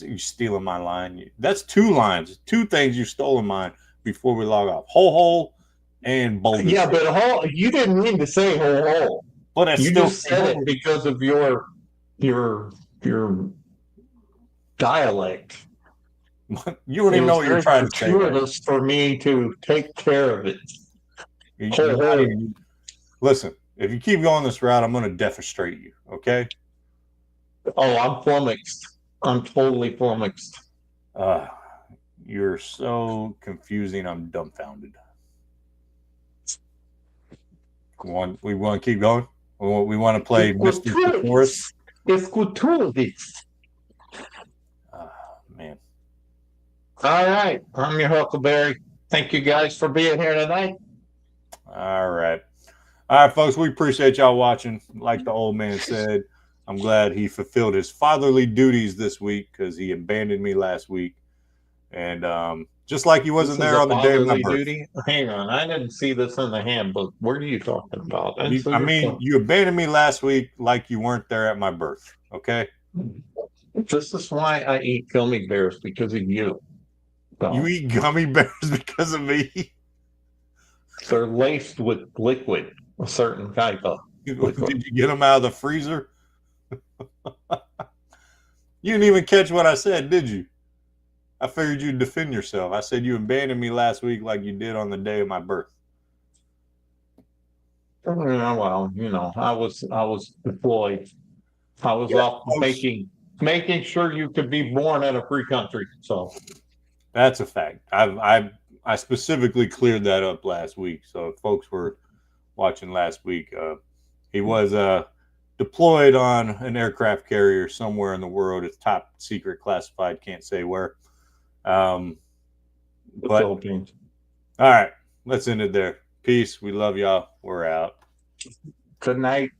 You stealing my line. That's 2 lines. 2 things you stolen mine before we log off. Hole and boulder. Yeah, but you didn't mean to say hole. But I You still just said it because of your dialect. You don't even know what you're trying to say. Gratuitous for me to take care of it. Listen, if you keep going this route, I'm going to defenestrate you. Okay? Oh, I'm flummoxed. I'm totally flummoxed. You're so confusing. I'm dumbfounded. We want to keep going. We want to play Mr. Forrest. Escutulis. Man. All right. I'm your Huckleberry. Thank you guys for being here tonight. All right. All right, folks. We appreciate y'all watching. Like the old man said, I'm glad he fulfilled his fatherly duties this week because he abandoned me last week. And just like he wasn't there on the day of my birth. Duty? Hang on. I didn't see this in the handbook. What are you talking about? You abandoned me last week like you weren't there at my birth. Okay? This is why I eat gummy bears, because of you. So, you eat gummy bears because of me? They're laced with liquid, a certain type of liquid. Did you get them out of the freezer? You didn't even catch what I said, did you? I figured you'd defend yourself. I said you abandoned me last week like you did on the day of my birth. Yeah, well, I was deployed. I was off making sure you could be born in a free country. So that's a fact. I specifically cleared that up last week. So if folks were watching last week, he was deployed on an aircraft carrier somewhere in the world. It's top secret, classified. Can't say where. But Philippines. All right, let's end it there. Peace. We love y'all. We're out. Good night.